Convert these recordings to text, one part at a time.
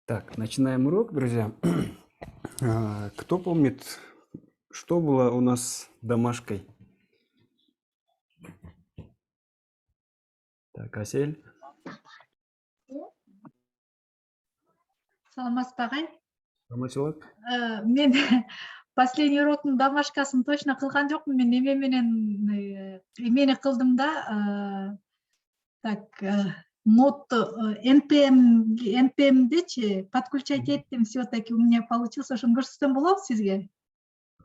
Так, начинаем урок, друзья. Кто помнит, что было у нас домашкой? Так, Асель. Саламатсыз ба ағай? Саламатчылык. Мен последний уроктун домашкасын точно кылган жокмун. Мен эме менен эмени кылдым да, так, нотты NPM'дечи подключать эттим, все-таки у меня получился. Ошону көрсөтсөм болобу сизге?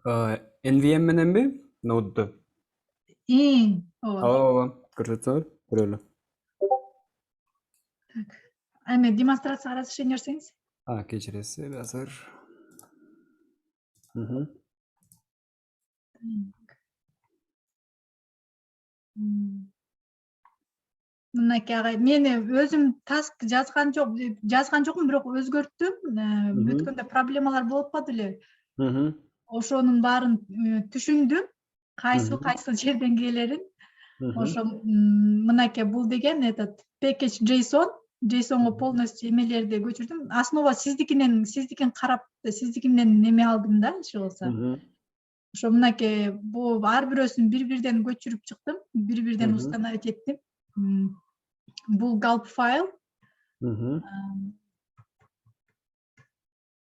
NVM мененби? Ноутду. Ооба. Ооба, көрсөтсөңөр, көрөлү. Эми демонстрацияга разрешение берсеңиз. Кечиресиз, азыр. Мынакей агай, мен өзүм таск жазган жокмун, бирок өзгөрттүм. Өткөндө проблемалар болуп калды эле. Ошонун баарын түшүндүм, кайсы жерден келерин. Ошо мынакей бул деген этот package JSON-го полностью эмелерди көчүрдүм. Основа сиздикин карап, сиздикинен эме алдым да, иши болсо. Ошо мынакей бул ар бирөөсүн бири-бирден көчүрүп чыктым, бири-бирден установить эттим. Бул gulp файл.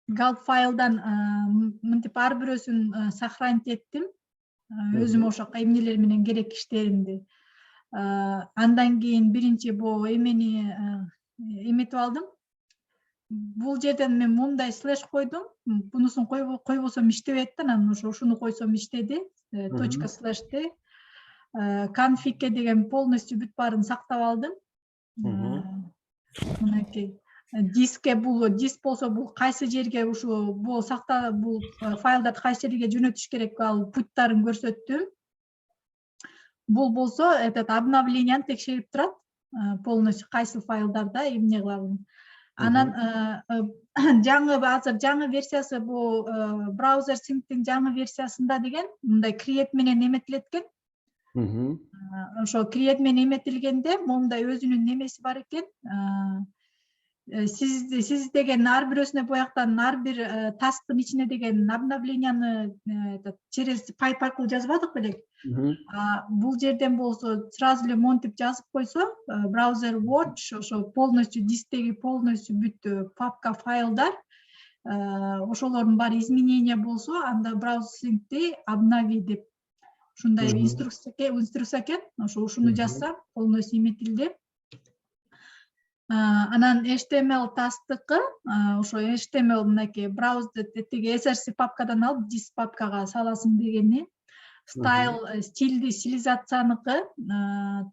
Gulp файлдан мынтип ар бирөөсүн сохранить эттим. Өзүм ошо эмнелер менен керек иштеримди. Андан кийин биринчи бул эмени эметип алдым. Бул жерден мен мындай слэш койдум. Бунусун койбосом иштебейт да, анан ушуну койсом иштеди. Точка слэшти. Конфигке деген полностью бүт баарын сактап алдым. Мынакей дискке диск болсо бул кайсы жерге ушу бул файлдарды кайсы жерге жөнөтүш керек, ал путтарын көрсөттүм. Бул болсо этот обновленияны текшерип турат, полностью кайсы файлдарда эмне кыlalım. Анан азыр жаңы версиясы бул браузер синктин жаңы версиясында деген мындай create менен эметилет экен. Ошо create менен эметилгенде мондай өзүнүн немеси бар экен. Сиз деген ар бирөөсүнө бояктан ар бир тасктын ичине деген обновленияны через pipe аркылуу жазбадык белек. Бул жерден болсо сразу эле монтип жазып койсо, браузер watch ошо полностью дисктеги полностью бүт папка файлдар, ошолордун баары изменения болсо, анда браузингди обнови деп ушундай инструкция экен. Ушуну жазсам полностью эметилди. Анан HTML тасттыкы, ошо HTML мынакей браузер теги src папкадан алып диск папкага саласың дегени. Стилди стилизацияныкы,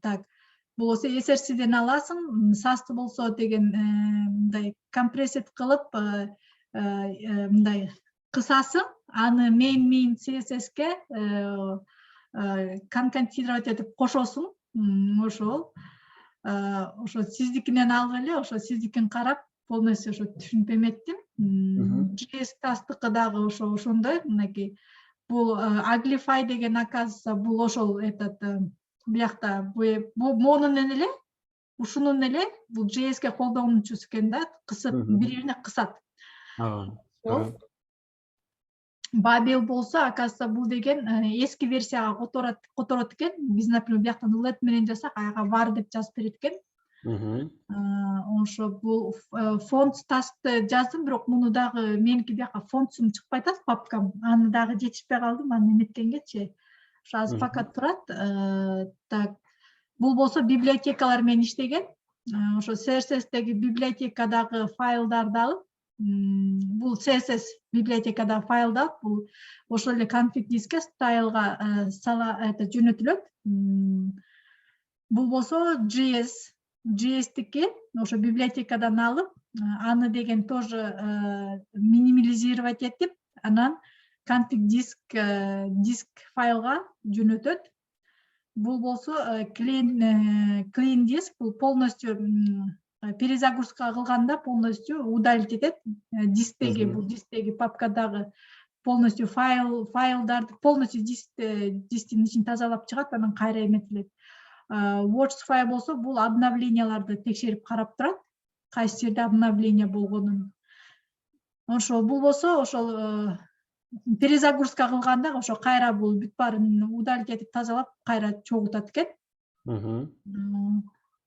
так, болсо srcден аласың, састы болсо деген мындай компрессет кылып, мындай кысасың, аны main CSS-ке конкатинировать этип кошосуң, ошо сиздикинен алып эле, ошо сиздикин карап, полностью ошо түшүнүп эметтим. JS тасттыкы дагы ошондой, мынакей. Бул Aglify деген оказывается бул ошол биякта монунун эле, ушунун эле бул JS-ке колдонуучусу экен да, кысып бири-бирине кысат. Babel болсо, оказывается бул деген эски версияга которот экен. Биз, например, бияктан let менен жазсак, ага var деп жазып берет экен. Ошо бул фонт тастты жаздым, бирок муну дагы меники бияка фонтсум чыкпай атат, папкам. Аны дагы жетишпей калдым, аны эметкенгечи. Ошо азыр пока турат. Так, бул болсо библиотекалар менен иштеген. Ошо CSS-теги библиотекадагы файлдарды алып, бул CSS библиотекада файлда, бул ошол эле config дискке стайлга жөнөтүлөт. Бул болсо JS-тики, ошо библиотекадан алып, аны деген тоже минимализировать этип, анан config диск файлга жөнөтөт. Бул болсо clean диск, бул полностью перезагрузка кылганда полностью удалить этет. Бул дисктеги папкадагы полностью файлдарды полностью дисктин ичин тазалап чыгат, анан кайра эметилет. Watch файл болсо, бул обновленияларды текшерип карап турат, кайсы жерде обновление болгонун. ошо бул болсо ошол перезагрузка кылганда ошо кайра бул бүт баарын удалить этип тазалап кайра чогултат экен.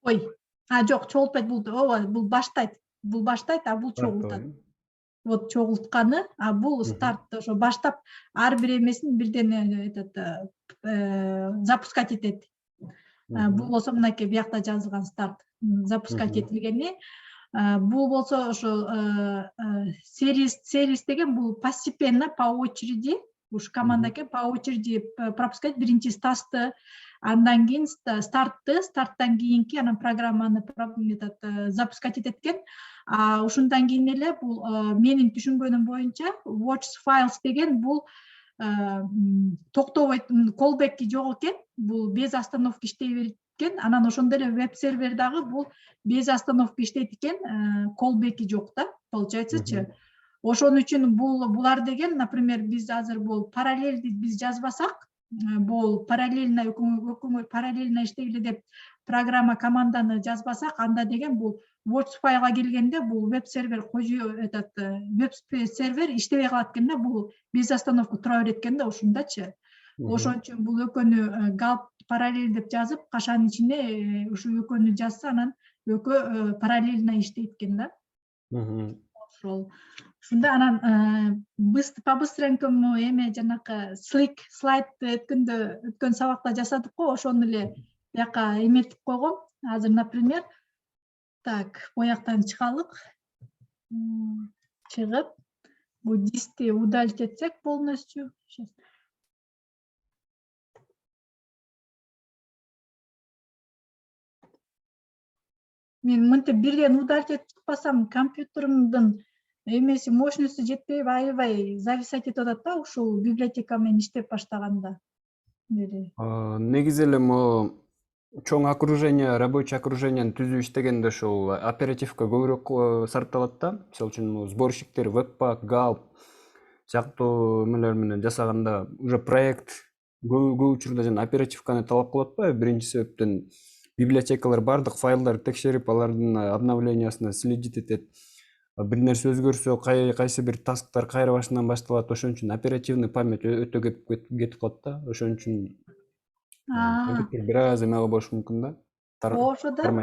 Ой, жок, чогултпайт, бул баштайт, а бул чогултат. Вот чогултканы, а бул старт, ошо баштап ар бир эмесин бирден запускать этет. Бул болсо мынакей биякта жазылган старт, запускать этилгени. Бул болсо ошо сервис деген бул постепенно по очереди, уж команда экен, по очереди пропускать биринчи стасты, андан кийин старттан кийинки анан программаны запускать этет экен. Ушундан кийин эле бул менин түшүнгөнүм боюнча watch files деген бул токтобойт, callback'i жок экен, бул без остановки иштей берет экен. Анан ошондой эле веб сервер дагы бул без остановки иштейт экен, callback'i жок да, получается-чы. Ошон үчүн булар деген, например, биз азыр бул параллельди биз жазбасак, бул параллельно иштегиле деп программа команданы жазбасак, анда деген бул watch файлга келгенде бул веб сервер иштебей калат экен да, бул без остановка тура берет экен да, ушундачы. Ошон үчүн бул экөөнү галп параллель деп жазып, кашанын ичинде ушу экөөнү жазса, анан экөө параллельно иштейт экен да. Ошол. Ушунда анан по-быстренькому эме жанакы слайд өткөн сабакта жасадык го, ошону эле бияка эметип койгом. Азыр, например, так, бояктан чыгалык. Чыгып, бул дискти удалить этсек полностью. Мен мынтип бирден удалить этип чыкпасам, компьютеримдин эмеси мощностью жетпей, аябай зависать этип атат да, ушул библиотека менен иштеп баштаганда. Негизи эле могу чоң окружение, рабочий окружениени түзүп иштегенде ушул оперативка көбүрөөк сарпталат да. Мисалы үчүн сборщиктер, Webpack, Gulp сыяктуу эмелер менен жасаганда уже проект көп учурда жана оперативканы талап кылып атпайбы? Биринчи себептен библиотекалар бардык файлдарды текшерип, алардын обновлениясына следить этет. Бир нерсе өзгөрсө, кайсы бир тасктар кайра башынан башталат. Ошон үчүн оперативный память өтө көп кетип калат да. Ошон үчүн компьютер бир аз эме болуш мүмкүн да. Ошода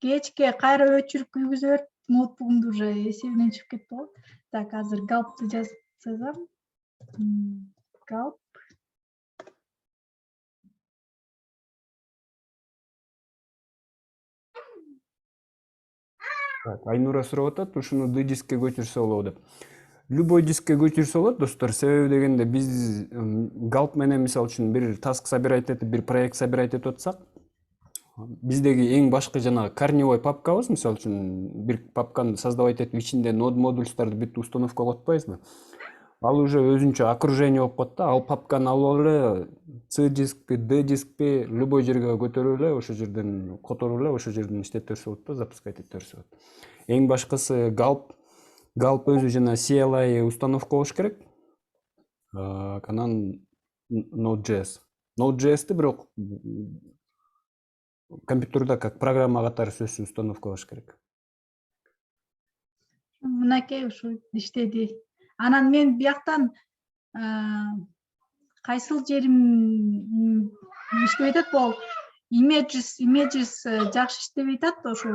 кечке кайра өчүрүп күйгүзүп берип, ноутбугумду уже эсебинен чыгып кетти го. Так, азыр галпты жазам. Галп. Айнура сурап атат, ушуну D дискке көчүрсө болобу деп. Любой дискке көчүрсө болот, достор. Себеби дегенде биз Gulp менен мисалы үчүн бир таск собирать этип, бир проект собирать этип атсак, биздеги эң башкы жанагы корневой папкабыз, мисалы үчүн бир папканы создавать этип, ичинде нод модульстарды бүт установка кылып атпайбызбы? Ал уже өзүнчө окружение болуп калат да. Ал папканы алып эле C дискпи, D дискпи любой жерге көтөрүп эле, ошол жерден которуп эле, ошол жерден иштеп берсе болот да, запускать этип берсе болот. Эң башкысы Gulp өзү жана CLI установка болуш керек. Анан Node.js бирок компьютерде как программа катары сөзсүз установка болуш керек. Мынакей ушу иштеди. Анан мен бияктан кайсыл жерим иштебей атат, бул images жакшы иштебей атат, ошо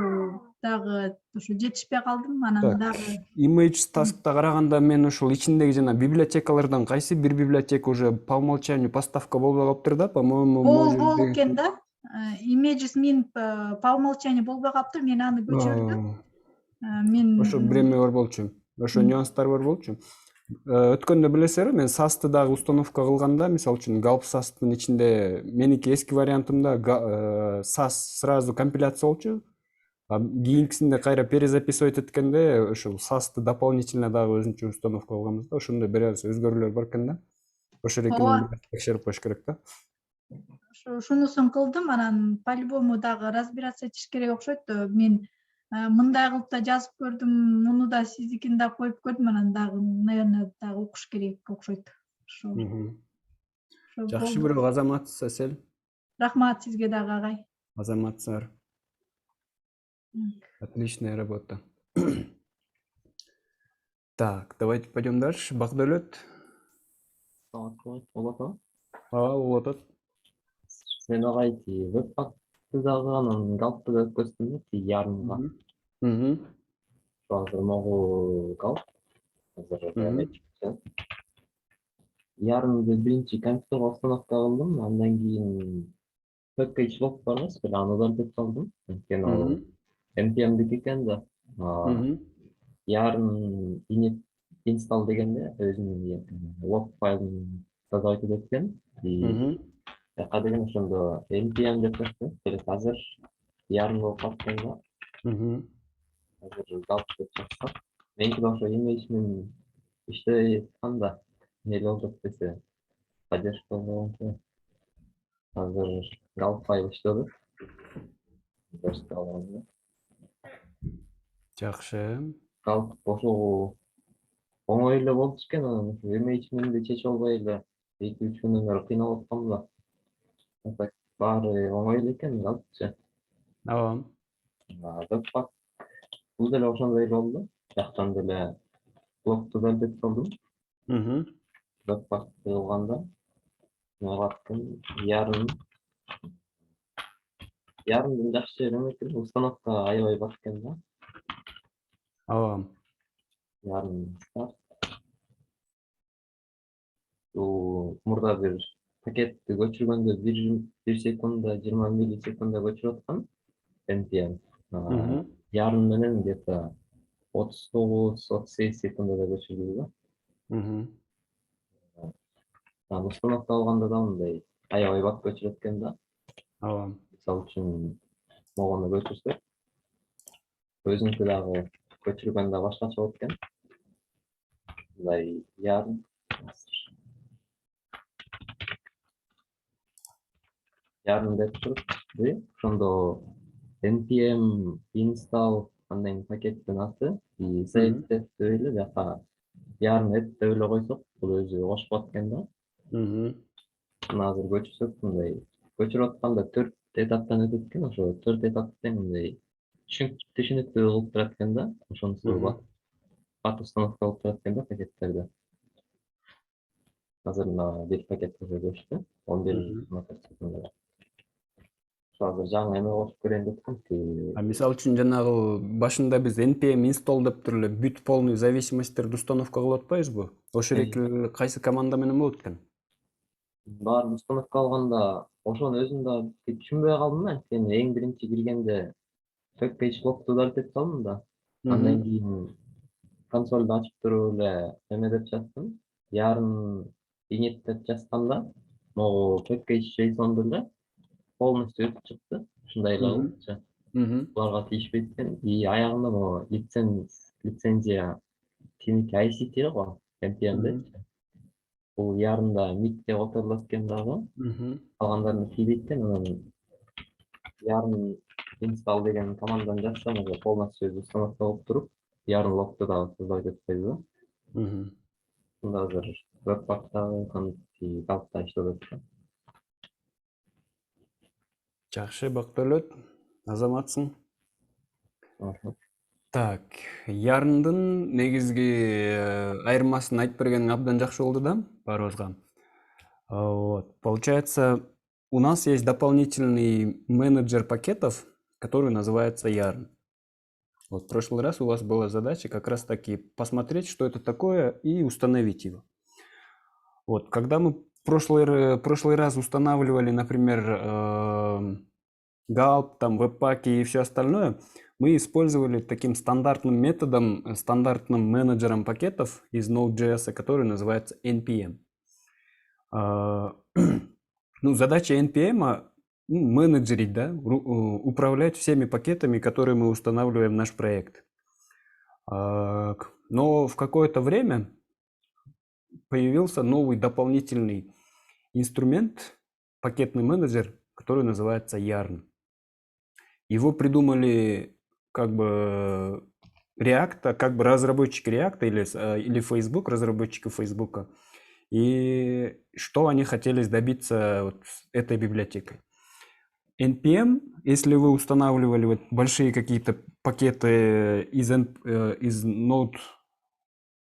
дагы жетишпей калдым. Анан дагы Image таскта караганда мен ушул ичиндеги жана библиотекалардан кайсы бир библиотека уже по умолчанию поставка болбой калыптыр да, по-моему, болуп экен да. Images мен по умолчанию болбой калыптыр, мен аны көчүрдүм. Ошо бир эме бар болчу. Ошо нюанстар бар болчу. Өткөндө билесиңерби, мен SAS-ты дагы установка кылганда, мисалы үчүн Gulp SAS-тын ичинде меники эски вариантымда SAS сразу компиляция болчу. Кийинкисинде кайра перезаписывать эткенде ошол SAS-ты дополнительно дагы өзүнчө установка кылганбыз да. Ошондой бир аз өзгөрүүлөр бар экен да. Ошол экинин текшерип коюш керек да. Ушунусун кылдым, анан по-любому дагы разбираться этиш керек окшойт. Мен мындай кылып да жазып көрдүм, муну да сиздикин да коюп көрдүм, анан дагы, наверное, дагы окуш керек окшойт. Жакшы, бирок азаматсыз Асель. Рахмат сизге дагы, агай. Азаматсыздар. Отличная работа. Так, давайте пойдем дальше. Багдалет. Болот. Вот это. Сен агайти веб-пакты дагы анан галпты да өткөздүм ярымга. Мгм. Азыр могу галп. Азыр Мгм. ярымды биринчи компьютерге установка кылдым, андан кийин package log бар эмес, бир аны да деп калдым. Анткени ал Мгм. npm'дики экен да. Мгм. Ярым init install дегенде өзүнүн log файлын таза айтып өткөн. Мгм. Жака деген ошондо npm деп коштум. Азыр ярым болуп калган да. Мгм. Азыр галп деп жазсак. Меники да ошо имейдж менен иштебей атканда эмне болуп десе поддержка болгончо азыр галп файл иштеп атат. Жакшы. Галп ошол оңой эле болчу экен, анан ушу имейдж менен да чечип албай эле 2-3 күнүн бери кыйналып аткам да. Так баары оңой эле экен галпчы. Ооба. Веб-пак бул деле ошондой болду. Жактан деле блокту да деп калдым. Мгм. Веб-пак кылганда мага ярым ярымдын жакшы жери эметкен, установка аябай бар экен да. Ооба. Ярым старт. Мурда бир пакетти көчүргөндө 1 секундда 20 миллисекундда көчүрүп аткан npm. Мгм. Ярым менен где-то 39-38 секундада көчүрдү да. Мгм. Установка алганда да мындай аябай бат көчүрөт экен да. Ооба. Мисалы үчүн могуну көчүрсөк, өзүнүкү дагы көчүргөндө башкача болот экен. Мындай ярым деп туруппу. Ошондо npm install андан пакеттин аты save Мгм. деп эле жака ярым деп эле койсок, бул өзү кошпот экен да. Мгм. Мына азыр көчүрсөк мындай көчүрүп атканда 4 этаптан өтөт экен. Ошо 4 этапты тең мындай түшүнүктүү кылып турат экен да. Ошонусу Мгм. бат установка кылып турат экен да пакеттерди. Азыр мына бир пакет уже көчтү. 11 Мгм. секундада. Ошо азыр жаңы эме кошуп көрөйүн деп А мисалы үчүн жанагы башында биз npm install деп туруп эле бүт полный зависимостьтерди установка кылып атпайбызбы? Ошол эле кайсы команда менен болот экен? баарын установка алганда ошонун өзүн да түшүнбөй калдым, анткени эң биринчи киргенде package log'ду да деп калдым да. Андан кийин консольду ачып туруп эле эме деп жаздым. Ярым init деп жазганда могу package JSON деле полностью өтүп чыкты. Ушундай эле Мгм. болчу. Мгм. Буларга тийишпейт экен. И аягында могу лицензия тиники ICT го npm'де. Мгм. Бул ярымда mid деп которулат экен дагы. Мгм. Калгандарына тийбейт экен. Анан ярым install деген команданы жазсам уже полностью өзү установка болуп туруп, ярым логду дагы создавать этип койду. Мгм. Анда азыр веб-пактагы галпта иштеп атат. Жакшы, бактылык. Азаматсың. Ошо. Так, ярымдын негизги айырмасын айтып бергениң абдан жакшы болду да баарыбызга. Вот. Получается, у нас есть дополнительный менеджер пакетов, который называется Yarn. Вот в прошлый раз у вас была задача как раз таки посмотреть, что это такое, и установить его. Вот, когда мы прошлый раз устанавливали, например, Gulp, там, веб-паки и все остальное, мы использовали таким стандартным методом, стандартным менеджером пакетов из Node.js, который называется NPM. Ну, задача NPM менеджерить, да, управлять всеми пакетами, которые мы устанавливаем в наш проект. Но в какое-то время появился новый дополнительный инструмент, пакетный менеджер, который называется Yarn. Его придумали как бы React, как бы разработчики React или Facebook, разработчики Facebook. И что они хотели добиться вот этой библиотекой? NPM, если вы устанавливали вот большие какие-то пакеты из Node,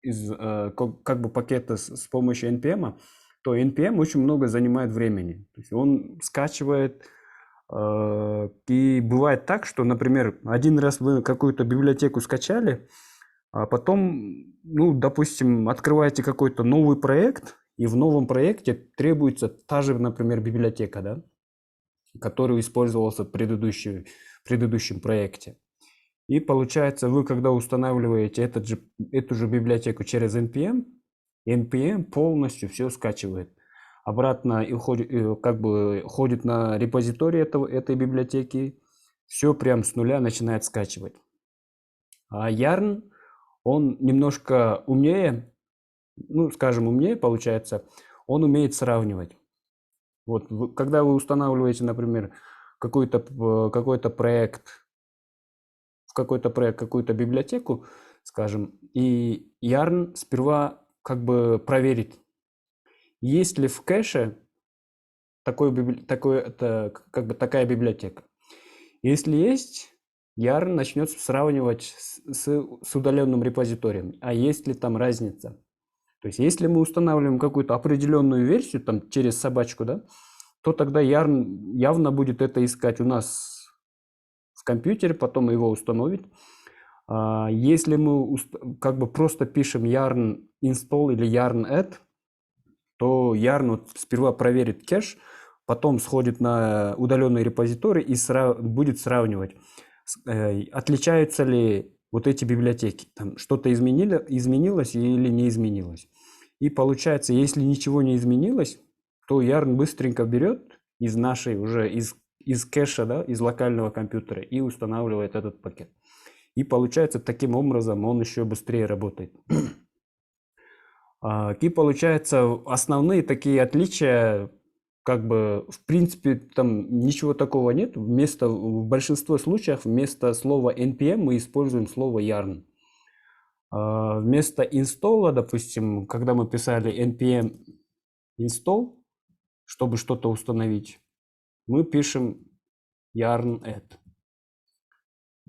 как бы пакета с помощью NPM, то NPM очень много занимает времени. То есть он скачивает, и бывает так, что, например, один раз вы какую-то библиотеку скачали, а потом, ну, допустим, открываете какой-то новый проект, и в новом проекте требуется та же, например, библиотека, да, которая использовалась в предыдущем проекте. И получается, вы когда устанавливаете эту же библиотеку через NPM полностью все скачивает. Обратно и как бы ходит на репозиторий этой библиотеки, все прям с нуля начинает скачивать. А Yarn, он немножко умнее, ну, скажем, умнее получается, он умеет сравнивать. Вот, когда вы устанавливаете, например, какой-то проект, какую-то библиотеку, скажем, и Yarn сперва как бы проверит, есть ли в кэше такая библиотека. Если есть, Yarn начнет сравнивать с удаленным репозиторием, а есть ли там разница. То есть если мы устанавливаем какую-то определенную версию там через собачку, да, то тогда Yarn явно будет это искать у нас в компьютере, потом его установит. Если мы как бы просто пишем yarn install или yarn add, то Yarn вот сперва проверит кэш, потом сходит на удаленный репозиторий и будет сравнивать, отличаются ли вот эти библиотеки, там что-то изменилось или не изменилось. И получается, если ничего не изменилось, то Yarn быстренько берет из нашей уже из кэша, да, из локального компьютера и устанавливает этот пакет. И получается, таким образом он еще быстрее работает. И получается, основные такие отличия, как бы, в принципе, там ничего такого нет. В большинстве случаев вместо слова NPM мы используем слово Yarn. Вместо install, допустим, когда мы писали npm install, чтобы что-то установить, мы пишем yarn add.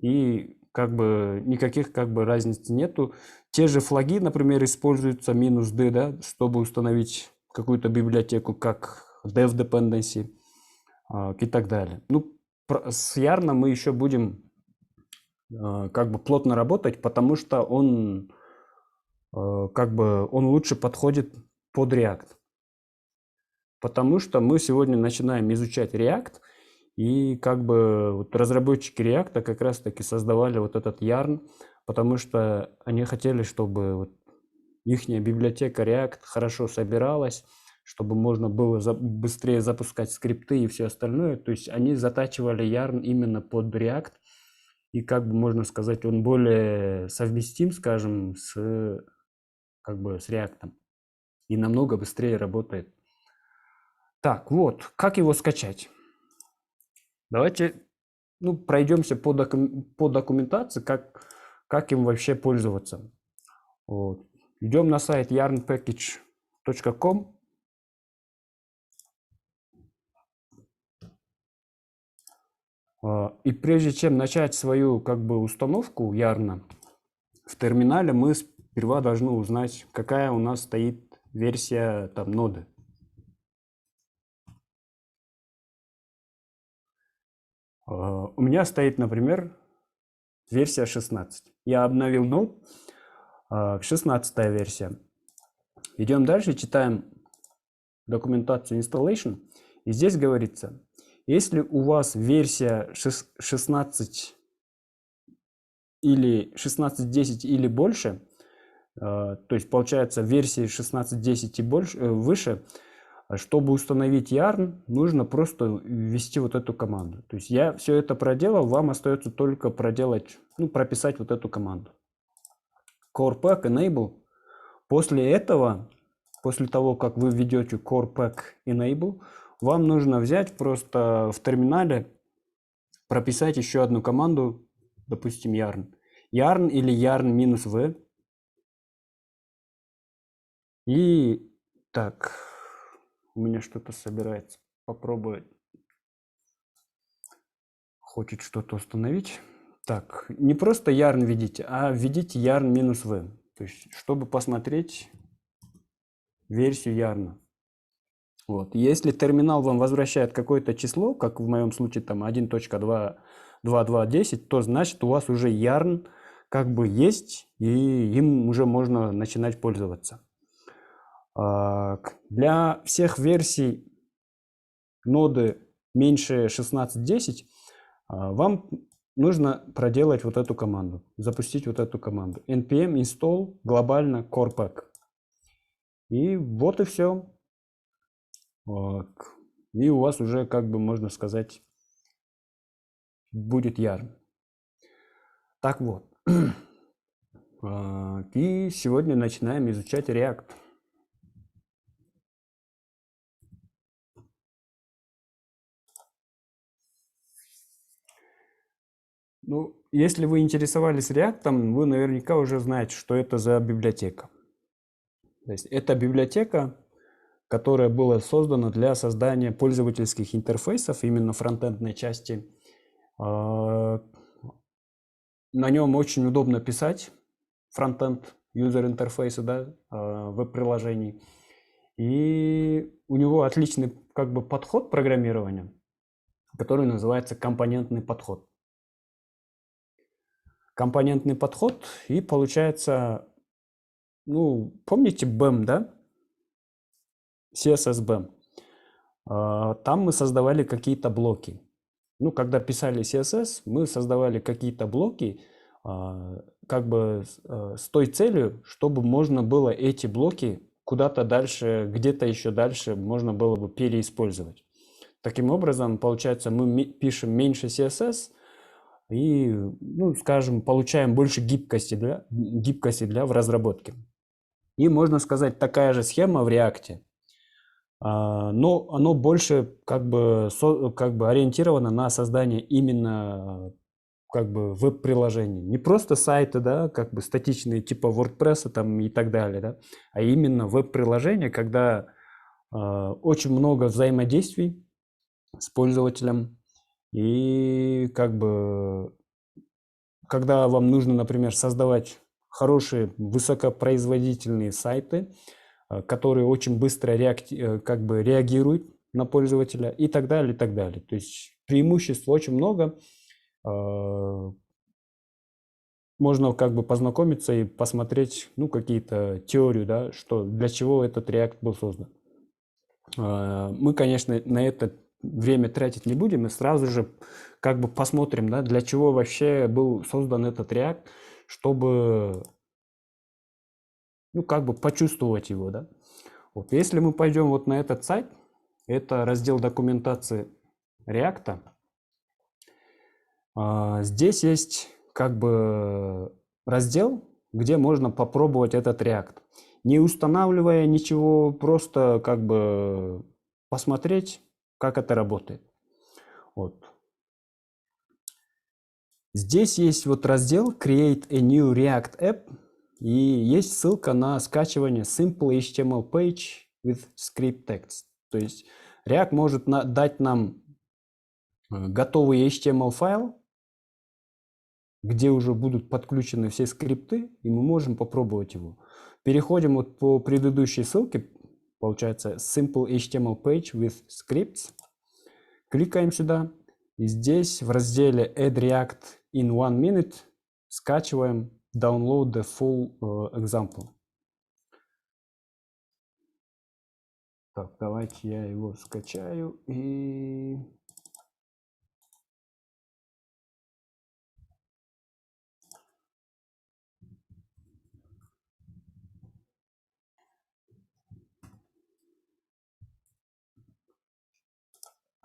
И как бы никаких как бы разниц нету. Те же флаги, например, используются -d, да, чтобы установить какую-то библиотеку, как dev dependency и так далее. Ну, с Yarn мы еще будем как бы плотно работать, потому что он как бы он лучше подходит под React. Потому что мы сегодня начинаем изучать React, и как бы вот разработчики React как раз-таки создавали вот этот Yarn, потому что они хотели, чтобы вот их библиотека React хорошо собиралась, чтобы можно было быстрее запускать скрипты и все остальное. То есть они затачивали Yarn именно под React, и как бы можно сказать, он более совместим, скажем, как бы с React, и намного быстрее работает. Так, вот, как его скачать? Давайте пройдемся по документации, как им вообще пользоваться. Вот. Идем на сайт yarnpackage.com. И прежде чем начать свою как бы установку Yarn в терминале, мы сперва должны узнать, какая у нас стоит версия там ноды. У меня стоит, например, версия 16. Я обновил нод, 16-я версия. Идем дальше, читаем документацию installation. И здесь говорится, если у вас версия 16 или 16.10 или больше, то есть получается версии 16.10 и больше, выше, чтобы установить Yarn, нужно просто ввести вот эту команду. То есть я все это проделал, вам остается только прописать вот эту команду. CorePack enable. После этого, после того, как вы введете CorePack enable, вам нужно взять просто в терминале, прописать еще одну команду, допустим, Yarn. Yarn или yarn-v. И так, у меня что-то собирается. Попробовать. Хочет что-то установить. Так, не просто yarn введите, а введите yarn-v. То есть, чтобы посмотреть версию Yarn. Вот. Если терминал вам возвращает какое-то число, как в моем случае там 1.2.2.2.10, то значит у вас уже Yarn как бы есть, и им уже можно начинать пользоваться. Для всех версий ноды меньше 16.10 вам нужно проделать вот эту команду, запустить вот эту команду. npm install глобально core-pack. И вот и все. И у вас уже, как бы можно сказать, будет Yarn. Так вот. И сегодня начинаем изучать React. Ну, если вы интересовались React, вы наверняка уже знаете, что это за библиотека. То есть это библиотека, которая была создана для создания пользовательских интерфейсов, именно фронтендной части. На нем очень удобно писать фронтенд, юзер-интерфейсы, да, веб-приложений. И у него отличный как бы подход программирования, который называется компонентный подход. Компонентный подход, и получается, ну, помните BEM, да? CSS BEM. Там мы создавали какие-то блоки. Ну, когда писали CSS, мы создавали какие-то блоки, как бы с той целью, чтобы можно было эти блоки куда-то дальше, где-то еще дальше можно было бы переиспользовать. Таким образом, получается, мы пишем меньше CSS и, ну, скажем, получаем больше гибкости в разработке. И можно сказать, такая же схема в React. Но оно больше как бы ориентировано на создание именно как бы веб-приложений. Не просто сайты, да, как бы статичные типа WordPress там и так далее, да, а именно веб-приложения, когда очень много взаимодействий с пользователем. И как бы когда вам нужно, например, создавать хорошие высокопроизводительные сайты, которые очень быстро как бы реагируют на пользователя и так далее, и так далее. То есть преимуществ очень много. Можно как бы познакомиться и посмотреть, ну, какие-то теорию, да, что для чего этот React был создан. Мы, конечно, на это время тратить не будем, и сразу же как бы посмотрим, да, для чего вообще был создан этот React, чтобы, ну, как бы почувствовать его, да. Вот, если мы пойдем вот на этот сайт, это раздел документации React. Здесь есть как бы раздел, где можно попробовать этот React. Не устанавливая ничего, просто как бы посмотреть, как это работает. Вот. Здесь есть вот раздел Create a new React App, и есть ссылка на скачивание Simple HTML Page with Script Text. То есть React может дать нам готовый HTML файл, где уже будут подключены все скрипты, и мы можем попробовать его. Переходим вот по предыдущей ссылке, получается Simple HTML Page with Scripts. Кликаем сюда, и здесь в разделе Add React in 1 minute скачиваем Download the full example. Так, давайте я его скачаю и...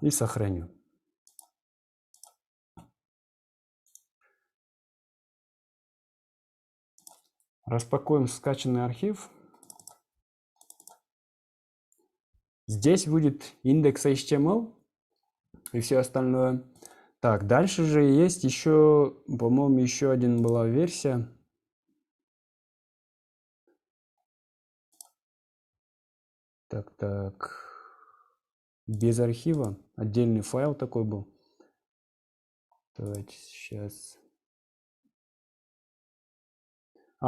и сохраню. Распакуем скачанный архив. Здесь будет индекс HTML и все остальное. Так, дальше же есть еще, по-моему, еще один была версия. Так. Без архива. Отдельный файл такой был. Давайте сейчас.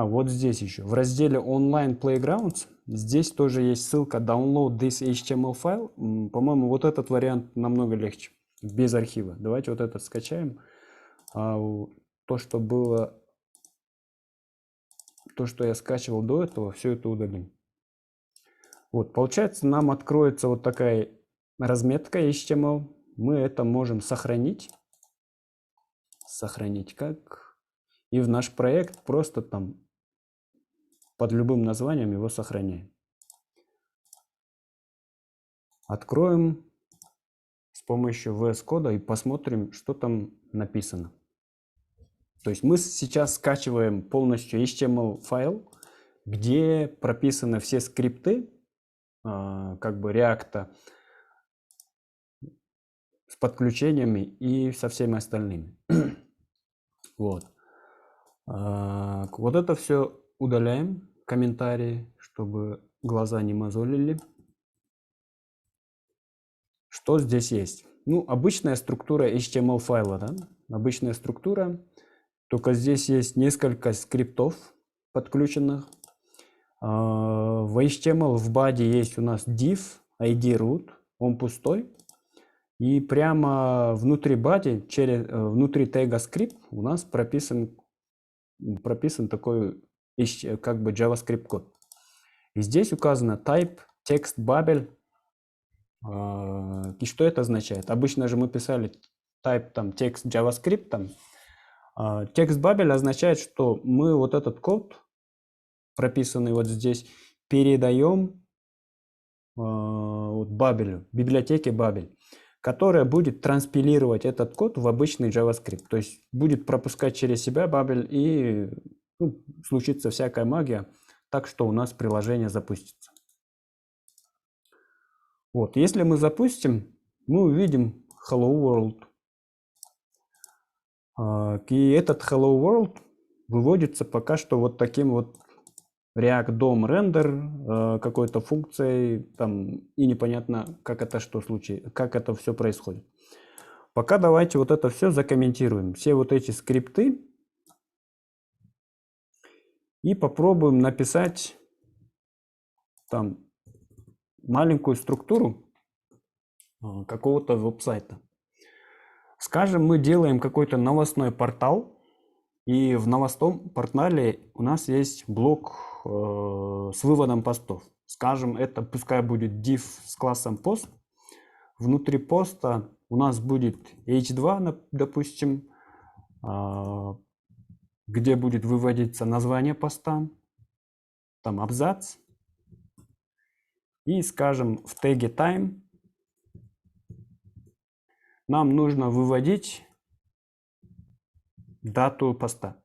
вот здесь еще. В разделе Online Playgrounds здесь тоже есть ссылка Download this HTML файл. По-моему, вот этот вариант намного легче, без архива. Давайте вот этот скачаем. То, что было, то, что я скачивал до этого, все это удалим. Вот, получается, нам откроется вот такая разметка HTML. Мы это можем сохранить. Сохранить как? И в наш проект просто там под любым названием его сохраняем. Откроем с помощью VS Code и посмотрим, что там написано. То есть мы сейчас скачиваем полностью HTML файл, где прописаны все скрипты, как бы React с подключениями и со всеми остальными. Вот. Вот это все удаляем, комментарии, чтобы глаза не мозолили. Что здесь есть? Ну, обычная структура HTML файла, да? Обычная структура, только здесь есть несколько скриптов подключенных. В HTML в body есть у нас div, ID root, он пустой. И прямо внутри body, внутри тега script у нас прописан такой как бы JavaScript код. И здесь указано type text bubble. И что это означает? Обычно же мы писали type там text JavaScript. Там. Text bubble означает, что мы вот этот код, прописанный вот здесь, передаем вот Babel, библиотеке Babel, которая будет транспилировать этот код в обычный JavaScript. То есть будет пропускать через себя Babel и случится всякая магия, так что у нас приложение запустится. Вот, если мы запустим, мы увидим Hello World. И этот Hello World выводится пока что вот таким вот React DOM render какой-то функцией, там, и непонятно, как это как это все происходит. Пока давайте вот это все закомментируем. Все вот эти скрипты. И попробуем написать там маленькую структуру какого-то веб-сайта. Скажем, мы делаем какой-то новостной портал, и в новостном портале у нас есть блок с выводом постов. Скажем, это пускай будет div с классом post. Внутри поста у нас будет h2, допустим, где будет выводиться название поста, там абзац. И, скажем, в теге time нам нужно выводить дату поста.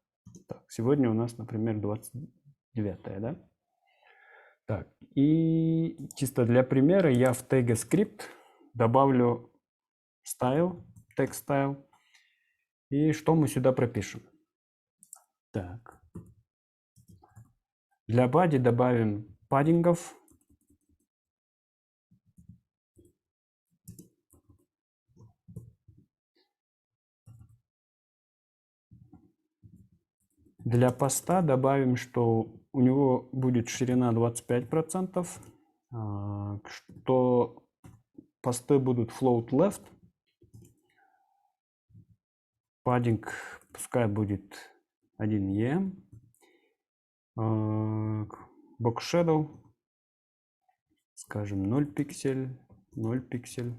Так, сегодня у нас, например, 29, да? Так, и чисто для примера я в теге script добавлю style, text style. И что мы сюда пропишем? Так. Для body добавим паддингов. Для поста добавим, что у него будет ширина 25%, что посты будут float left, паддинг пускай будет 1 EM, box shadow, скажем, 0 пиксель, 0 пиксель,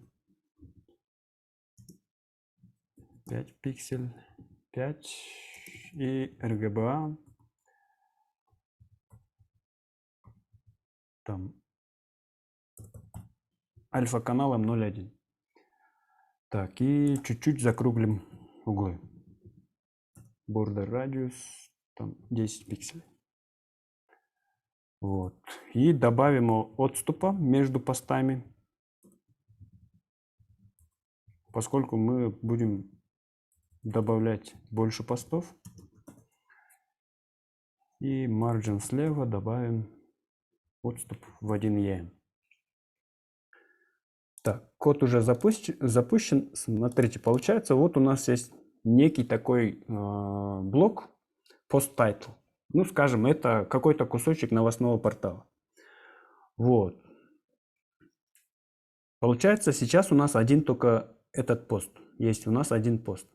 5 пиксель, 5 и RGBA там альфа каналом 0.1. Так, и чуть-чуть закруглим углы. Border radius там 10 пикселей. Вот. И добавим отступа между постами, поскольку мы будем добавлять больше постов. И margin слева добавим отступ в 1 EM. Так, код уже запущен. Смотрите, получается, вот у нас есть некий такой блок post title. Ну, скажем, это какой-то кусочек новостного портала. Вот. Получается, сейчас у нас один только этот пост. Есть у нас один пост.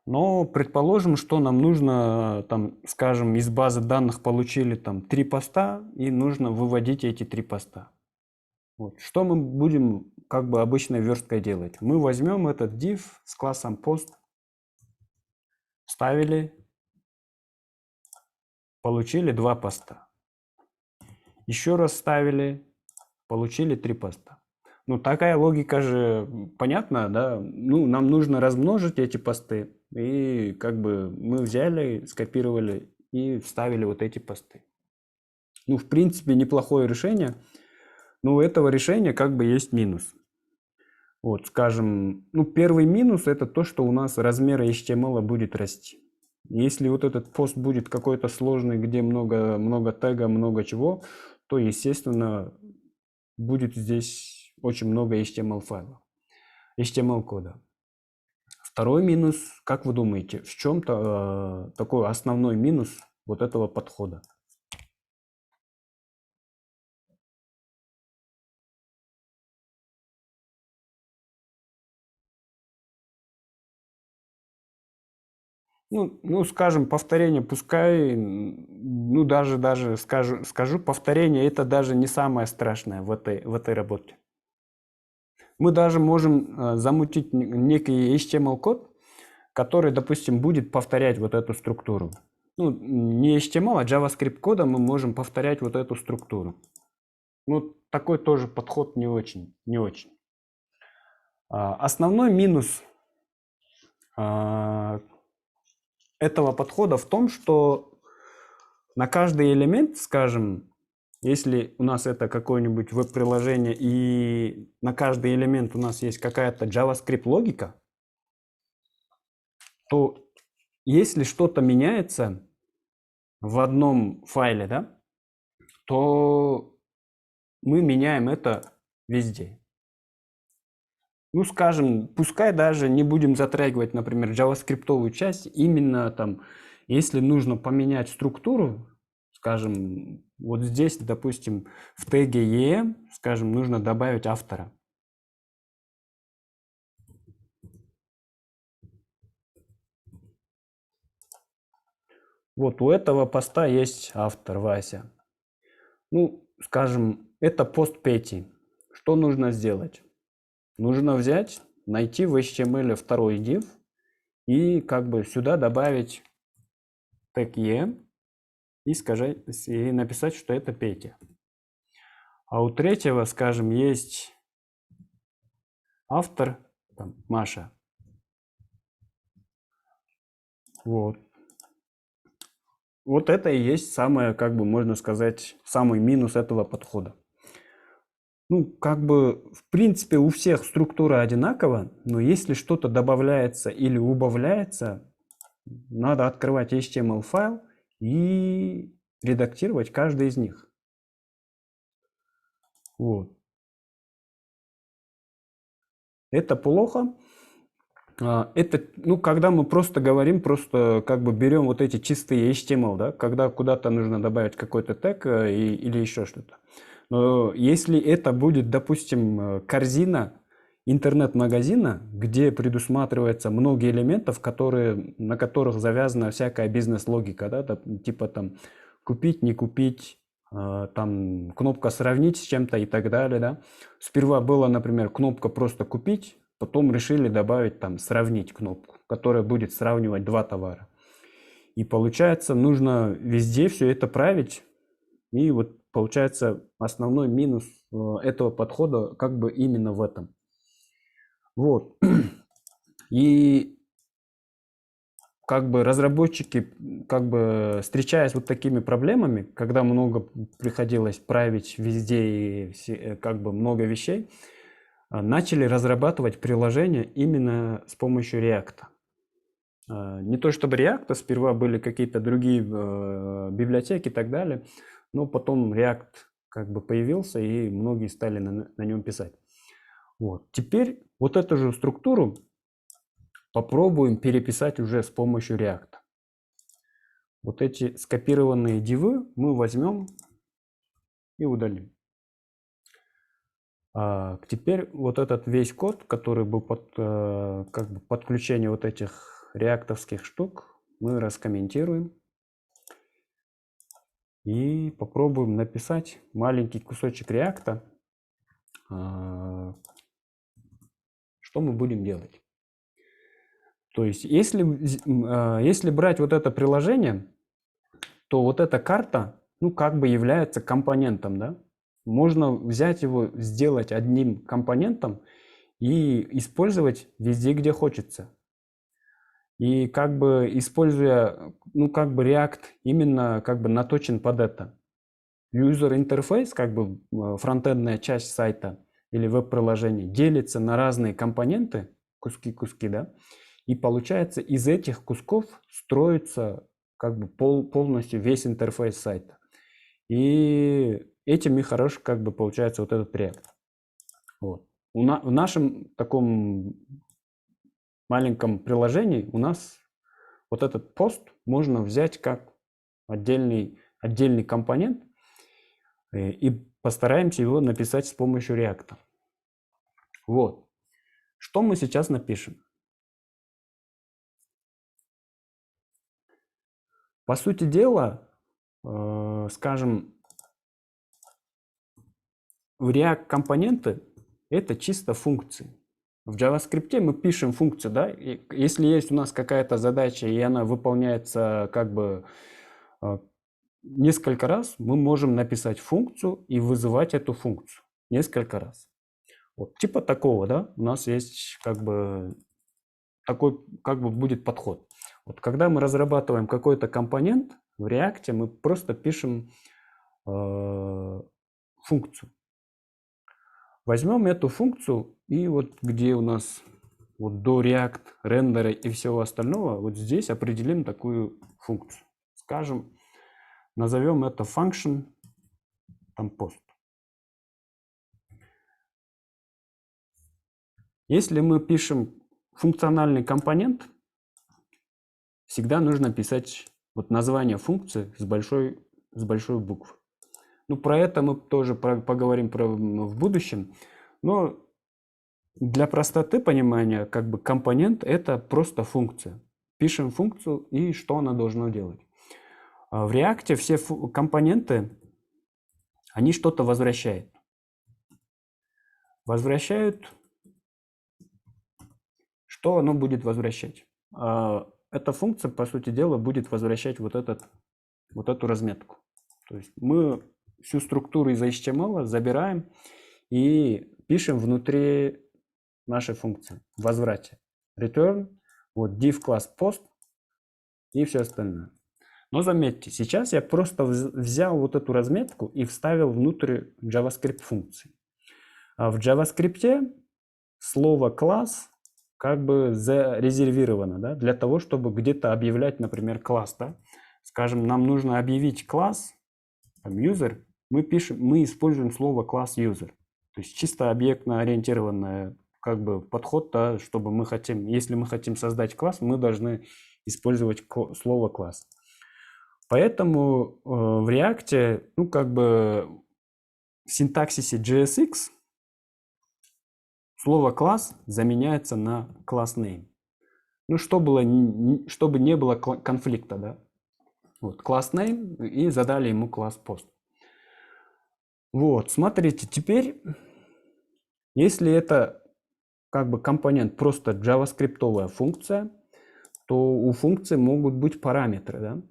Но предположим, что нам нужно, там, скажем, из базы данных получили там 3 поста, и нужно выводить эти 3 поста. Вот. Что мы будем как бы обычной версткой делать? Мы возьмем этот div с классом post, вставили, получили 2 поста. Еще раз вставили, получили 3 поста. Ну, такая логика же понятна, да? Ну, нам нужно размножить эти посты, и как бы мы взяли, скопировали и вставили вот эти посты. Ну, в принципе, неплохое решение, но у этого решения как бы есть минус. Вот, скажем, ну, первый минус это то, что у нас размер HTML будет расти. Если вот этот пост будет какой-то сложный, где много тега, много чего, то, естественно, будет здесь очень много HTML файлов, HTML кода. Второй минус, как вы думаете, в чем-то такой основной минус вот этого подхода? Ну, скажем, повторение, пускай, ну, даже скажу, повторение это даже не самое страшное в этой работе. Мы даже можем замутить некий HTML-код, который, допустим, будет повторять вот эту структуру. Ну, не HTML, а JavaScript кодом мы можем повторять вот эту структуру. Ну, такой тоже подход не очень. Основной минус этого подхода в том, что на каждый элемент, скажем, если у нас это какое-нибудь веб-приложение и на каждый элемент у нас есть какая-то JavaScript логика, то если что-то меняется в одном файле, да, то мы меняем это везде. Ну, скажем, пускай даже не будем затрагивать, например, JavaScript-овую часть, именно там, если нужно поменять структуру, скажем, вот здесь, допустим, в теге EM, скажем, нужно добавить автора. Вот у этого поста есть автор Вася. Ну, скажем, это пост Пети. Что нужно сделать? Нужно взять, найти в HTML второй div и как бы сюда добавить тег EM и написать, что это Петя. А у третьего, скажем, есть автор, там, Маша. Вот. Вот это и есть самое, как бы можно сказать, самый минус этого подхода. Ну, как бы, в принципе, у всех структура одинакова, но если что-то добавляется или убавляется, надо открывать HTML файл и редактировать каждый из них. Вот. Это плохо. Это, ну, когда мы просто говорим, просто как бы берем вот эти чистые HTML, да, когда куда-то нужно добавить какой-то тег или еще что-то. Но если это будет, допустим, корзина интернет-магазина, где предусматривается много элементов, на которых завязана всякая бизнес-логика, да, типа там купить, не купить, там кнопка сравнить с чем-то и так далее, да. Сперва была, например, кнопка просто купить, потом решили добавить там сравнить кнопку, которая будет сравнивать два товара. И получается, нужно везде все это править. И вот получается основной минус этого подхода как бы именно в этом. Вот. И как бы разработчики, как бы встречаясь вот такими проблемами, когда много приходилось править везде и как бы много вещей, начали разрабатывать приложения именно с помощью React. Не то чтобы React, сперва были какие-то другие библиотеки и так далее, но потом React как бы появился, и многие стали на нем писать. Вот. Теперь вот эту же структуру попробуем переписать уже с помощью React. Вот эти скопированные дивы мы возьмем и удалим. Теперь вот этот весь код, который был под как бы подключение вот этих реактовских штук, мы раскомментируем и попробуем написать маленький кусочек реакта. Что мы будем делать? То есть, если брать вот это приложение, то вот эта карта, ну, как бы является компонентом, да? Можно взять его, сделать одним компонентом и использовать везде, где хочется. И как бы используя, ну, как бы React именно как бы наточен под это. User интерфейс, как бы фронтендная часть сайта или веб-приложения, делится на разные компоненты, куски, да? И получается, из этих кусков строится как бы полностью весь интерфейс сайта. И этим и хорош как бы получается вот этот React. Вот. В нашем таком маленьком приложении у нас вот этот пост можно взять как отдельный компонент и постараемся его написать с помощью React. Вот. Что мы сейчас напишем? По сути дела, скажем, в React компоненты это чисто функции. В JavaScript мы пишем функцию, да, и если есть у нас какая-то задача, и она выполняется как бы несколько раз, мы можем написать функцию и вызывать эту функцию несколько раз. Вот, типа такого, да, у нас есть как бы такой как бы будет подход. Вот когда мы разрабатываем какой-то компонент в React, мы просто пишем функцию. Возьмем эту функцию и вот где у нас вот до React, рендера и всего остального, вот здесь определим такую функцию. Скажем, назовем это function там post. Если мы пишем функциональный компонент, всегда нужно писать вот название функции с большой буквы. Ну, про это мы тоже поговорим в будущем. Но для простоты понимания, как бы компонент это просто функция. Пишем функцию и что она должна делать. В React все компоненты, они что-то возвращают. Что оно будет возвращать? Эта функция, по сути дела, будет возвращать вот эту разметку. То есть мы всю структуру из HTML забираем и пишем внутри нашей функции в возврате. Return, вот div класс post и все остальное. Но заметьте, сейчас я просто взял вот эту разметку и вставил внутрь JavaScript функции. А в JavaScript слово класс как бы зарезервировано, да, для того, чтобы где-то объявлять, например, класс. Да? Скажем, нам нужно объявить класс, там, user, мы используем слово класс user. То есть чисто объектно-ориентированный как бы подход, да, чтобы если мы хотим создать класс, мы должны использовать слово класс. Поэтому в React, ну как бы в синтаксисе JSX слово класс заменяется на class name. Ну, чтобы не было конфликта, да. Вот, class name и задали ему класс post. Вот, смотрите, теперь, если это как бы компонент просто JavaScript-овая функция, то у функции могут быть параметры, да.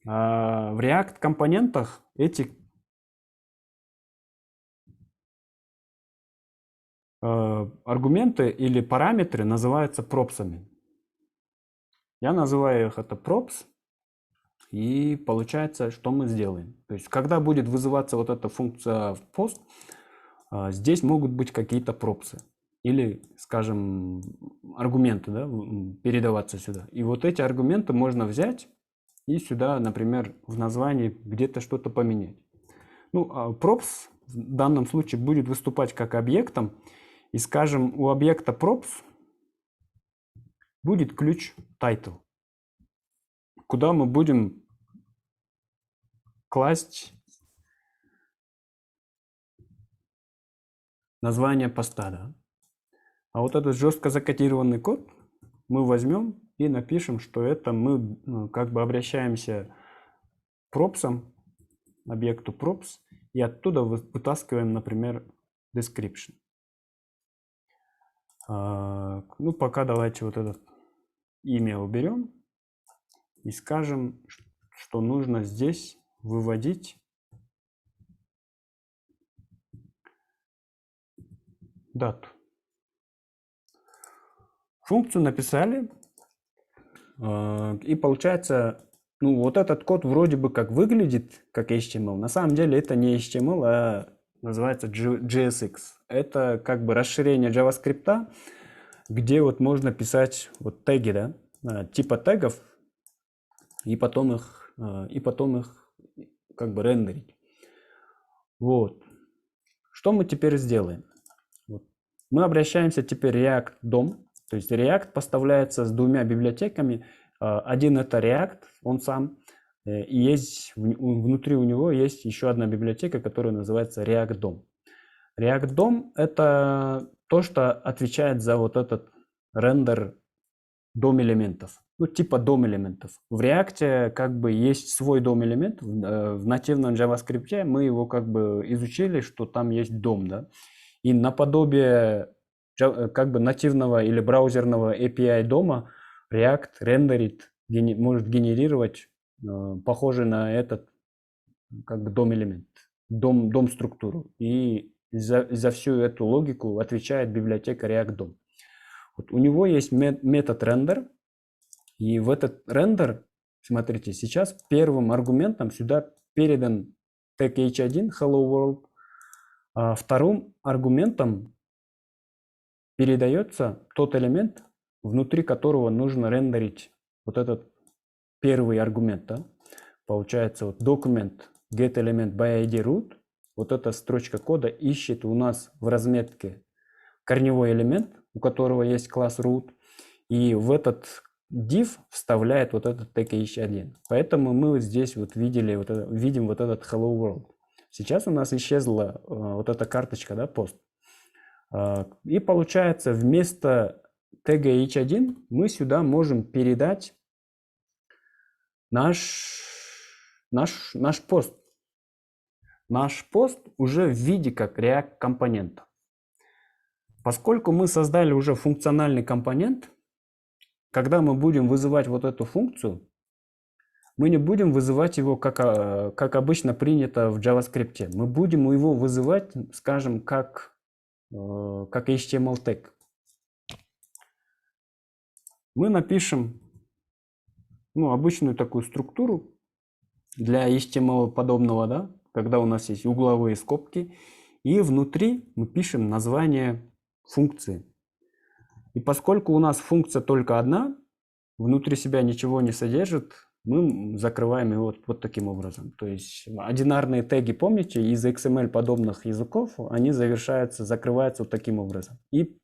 А в React компонентах эти аргументы или параметры называются пропсами. Я называю их это props, и получается, что мы сделаем. То есть, когда будет вызываться вот эта функция в post, здесь могут быть какие-то пропсы или, скажем, аргументы, да, передаваться сюда. И вот эти аргументы можно взять и сюда, например, в названии где-то что-то поменять. Ну, props в данном случае будет выступать как объектом. И, скажем, у объекта props будет ключ title, куда мы будем класть название поста, да. А вот этот жестко закодированный код мы возьмем и напишем, что это мы как бы обращаемся к пропсам, объекту props, и оттуда вытаскиваем, например, description. Ну, пока давайте вот это имя уберем и скажем, что нужно здесь выводить дату. Функцию написали, и получается, ну, вот этот код вроде бы как выглядит как HTML. На самом деле это не HTML, а называется JSX. Это как бы расширение JavaScript, где вот можно писать вот теги, да, типа тегов, и потом их как бы рендерить. Вот. Что мы теперь сделаем? Вот. Мы обращаемся теперь React DOM. То есть React поставляется с двумя библиотеками. Один это React, он сам. И есть, внутри у него есть еще одна библиотека, которая называется React DOM. React DOM это то, что отвечает за вот этот рендер DOM элементов. Ну, типа DOM элементов. В React как бы есть свой DOM элемент. В нативном JavaScript мы его как бы изучили, что там есть DOM, да. И наподобие как бы нативного или браузерного API DOM React рендерит, может генерировать похожий на этот как бы DOM элемент, DOM структуру. И за всю эту логику отвечает библиотека React DOM. Вот у него есть метод render, и в этот render, смотрите, сейчас первым аргументом сюда передан тег h1 hello world, а вторым аргументом передается тот элемент, внутри которого нужно рендерить вот этот первый аргумент. Да? Получается вот документ get element by id root, вот эта строчка кода ищет у нас в разметке корневой элемент, у которого есть класс root, и в этот div вставляет вот этот тег h1. Поэтому мы вот здесь вот видим вот этот hello world. Сейчас у нас исчезла вот эта карточка, да, пост. И получается вместо тега h1 мы сюда можем передать наш пост. Наш пост уже в виде как React компонента. Поскольку мы создали уже функциональный компонент, когда мы будем вызывать вот эту функцию, мы не будем вызывать его, как обычно принято в JavaScript. Мы будем его вызывать, скажем, как HTML тег. Мы напишем обычную такую структуру для HTML подобного, да, когда у нас есть угловые скобки, и внутри мы пишем название функции. И поскольку у нас функция только одна, внутри себя ничего не содержит, мы закрываем его вот таким образом. То есть одинарные теги, помните, из XML подобных языков, они закрываются вот таким образом. И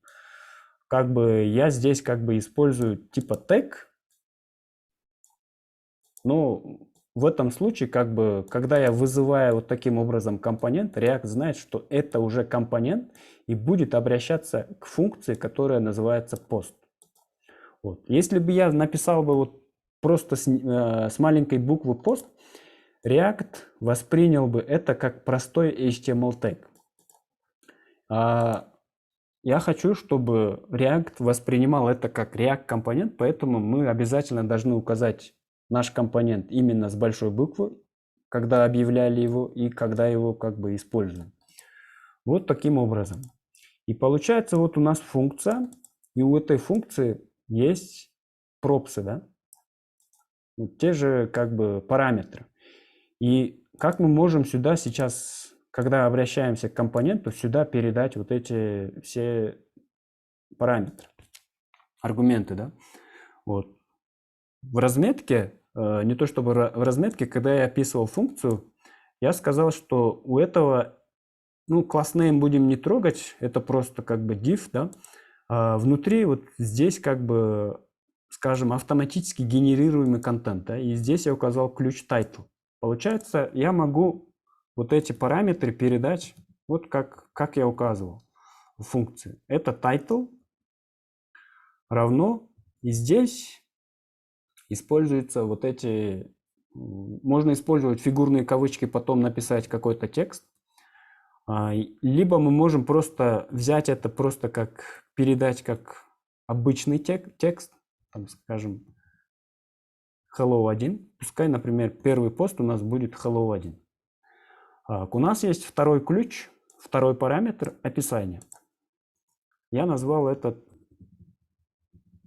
как бы я здесь как бы использую типа тег, но в этом случае, как бы, когда я вызываю вот таким образом компонент, React знает, что это уже компонент и будет обращаться к функции, которая называется post. Вот. Если бы я написал бы вот просто с маленькой буквы post, React воспринял бы это как простой HTML тег. Я хочу, чтобы React воспринимал это как React компонент, поэтому мы обязательно должны указать наш компонент именно с большой буквы, когда объявляли его и когда его как бы используем. Вот таким образом. И получается вот у нас функция, и у этой функции есть пропсы, да? Вот те же как бы параметры. И как мы можем сюда сейчас, когда обращаемся к компоненту, сюда передать вот эти все параметры, аргументы, да? Вот. В разметке, не то чтобы в разметке, когда я описывал функцию, я сказал, что у этого, class name будем не трогать, это просто как бы div, да? А внутри вот здесь как бы, скажем, автоматически генерируемый контент, да? И здесь я указал ключ title. Получается, я могу вот эти параметры передать, вот как я указывал в функции. Это title равно, и здесь используются вот эти, можно использовать фигурные кавычки, потом написать какой-то текст. Либо мы можем просто взять это просто как передать как обычный текст, там, скажем, hello 1. Пускай, например, первый пост у нас будет hello 1. У нас есть второй ключ, второй параметр описания. Я назвал этот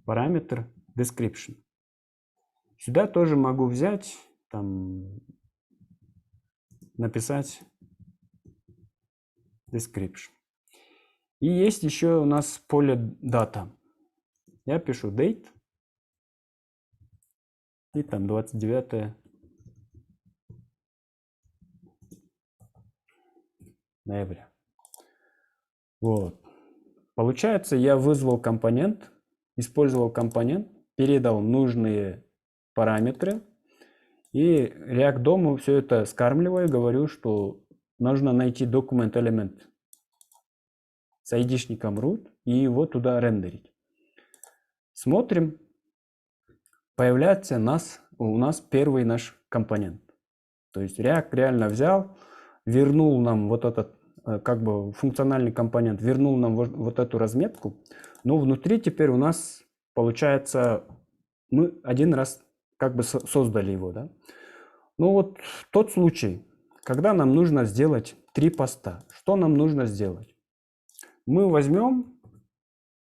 параметр description. Сюда тоже могу взять, там, написать description. И есть еще у нас поле data. Я пишу date. И там 29 ноября. Вот. Получается, я вызвал компонент, использовал компонент, передал нужные параметры. И React DOM все это скармливаю, говорю, что нужно найти документ элемент с айдишником root и его туда рендерить. Смотрим. Появляется у нас первый наш компонент. То есть React реально взял, вернул нам вот этот как бы функциональный компонент, вернул нам вот эту разметку. Но внутри теперь у нас получается, мы один раз как бы создали его. Да? Ну вот тот случай, когда нам нужно сделать 3 поста. Что нам нужно сделать? Мы возьмем,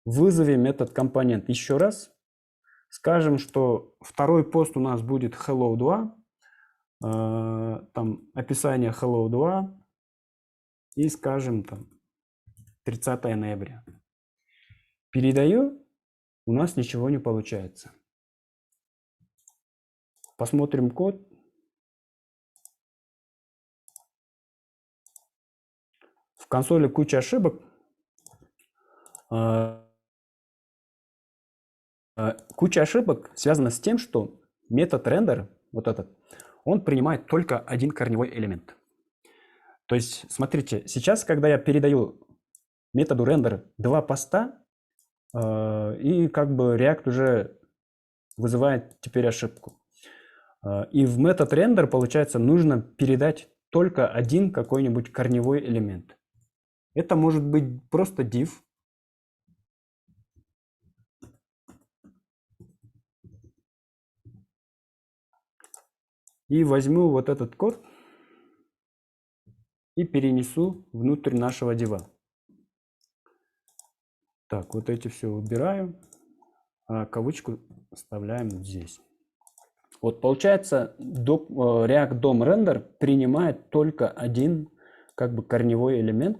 вызовем этот компонент еще раз. Скажем, что второй пост у нас будет hello 2, там описание hello 2 и скажем там 30 ноября. Передаю, у нас ничего не получается. Посмотрим код. В консоли куча ошибок. Куча ошибок связана с тем, что метод render, вот этот, он принимает только один корневой элемент. То есть, смотрите, сейчас, когда я передаю методу render 2 поста, и как бы React уже вызывает теперь ошибку. И в метод render, получается, нужно передать только один какой-нибудь корневой элемент. Это может быть просто div. И возьму вот этот код и перенесу внутрь нашего дива. Так, вот эти все убираю, а кавычку оставляем здесь. Вот получается, React DOM Render принимает только один как бы корневой элемент,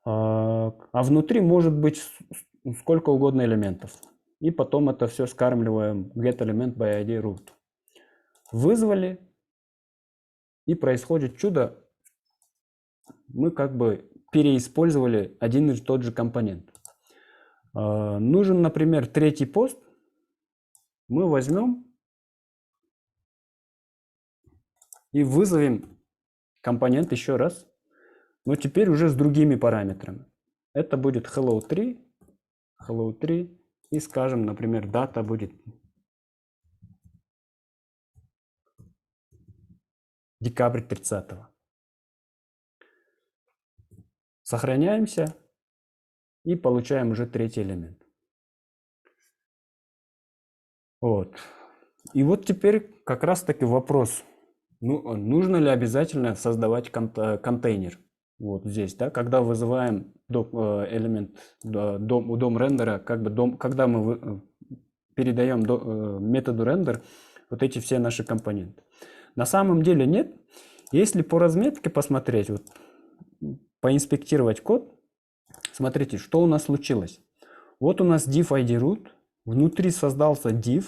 а внутри может быть сколько угодно элементов. И потом это все скармливаем getElement by ID root. Вызвали, и происходит чудо. Мы как бы переиспользовали один и тот же компонент. Нужен, например, третий пост. Мы возьмем и вызовем компонент еще раз, но теперь уже с другими параметрами. Это будет hello 3, и скажем, например, дата будет декабрь 30. Сохраняемся и получаем уже третий элемент. Вот. И вот теперь как раз таки вопрос, нужно ли обязательно создавать контейнер. Вот здесь, да, когда вызываем элемент DOM рендера, как бы когда мы передаем методу render вот эти все наши компоненты. На самом деле нет. Если по разметке посмотреть, вот, поинспектировать код, смотрите, что у нас случилось. Вот у нас div ID root, внутри создался div,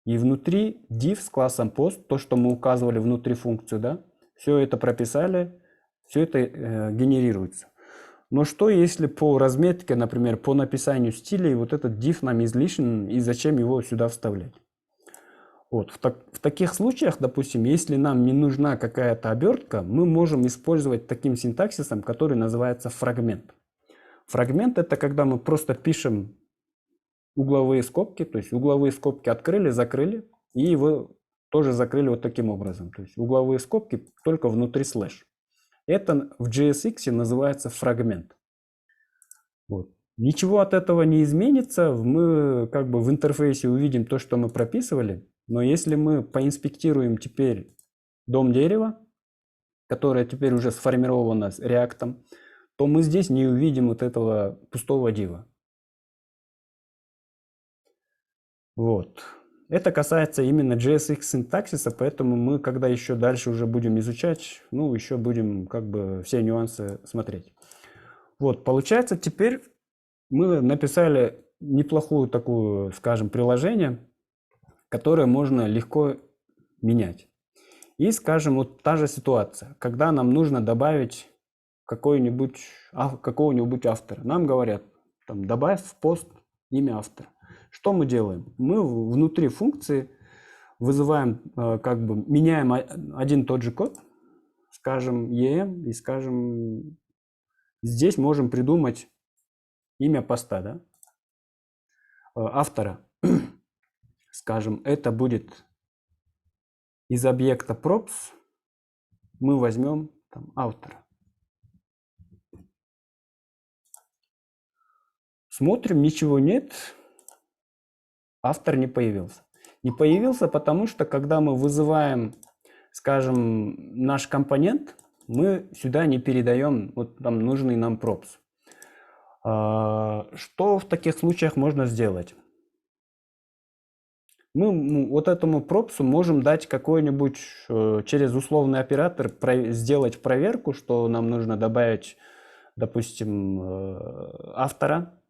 и внутри div с классом post, то, что мы указывали внутри функцию, да, все это прописали, все это генерируется. Но что если по разметке, например, по написанию стилей, вот этот div нам излишен, и зачем его сюда вставлять? Вот. В таких случаях, допустим, если нам не нужна какая-то обертка, мы можем использовать таким синтаксисом, который называется фрагмент. Фрагмент — это когда мы просто пишем угловые скобки, то есть угловые скобки открыли, закрыли, и его тоже закрыли вот таким образом. То есть угловые скобки только внутри слэш. Это в JSX называется фрагмент. Вот. Ничего от этого не изменится. Мы как бы в интерфейсе увидим то, что мы прописывали. Но если мы поинспектируем теперь дом дерева, которое теперь уже сформировано с React, то мы здесь не увидим вот этого пустого дива. Вот. Это касается именно JSX синтаксиса, поэтому мы, когда еще дальше уже будем изучать, ну, еще будем как бы все нюансы смотреть. Вот, получается, теперь мы написали неплохую такую, скажем, приложение, которое можно легко менять. И, скажем, вот та же ситуация, когда нам нужно добавить какого-нибудь автора. Нам говорят, там, добавь в пост имя автора. Что мы делаем? Мы внутри функции вызываем, как бы меняем один и тот же код, скажем, em, и скажем, здесь можем придумать имя поста, да? Автора. Скажем, это будет из объекта props, мы возьмем там автора. Смотрим, ничего нет, автор не появился. Не появился, потому что когда мы вызываем, скажем, наш компонент, мы сюда не передаем вот там нужный нам props. Что в таких случаях можно сделать? Мы вот этому пропсу можем дать какой-нибудь через условный оператор сделать проверку, что нам нужно добавить, допустим, автора.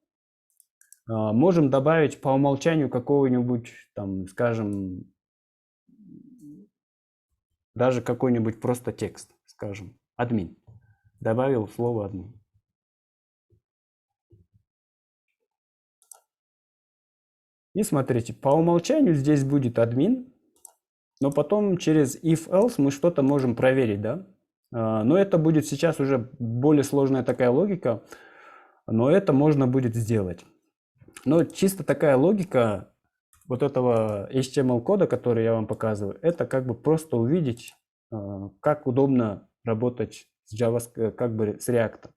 Можем добавить по умолчанию какого-нибудь, там, скажем, даже какой-нибудь просто текст, скажем, админ. Добавил слово админ. И смотрите, по умолчанию здесь будет админ, но потом через if-else мы что-то можем проверить, да? Но это будет сейчас уже более сложная такая логика, но это можно будет сделать. Но чисто такая логика вот этого HTML-кода, который я вам показываю, это как бы просто увидеть, как удобно работать с JavaScript, как бы с React. То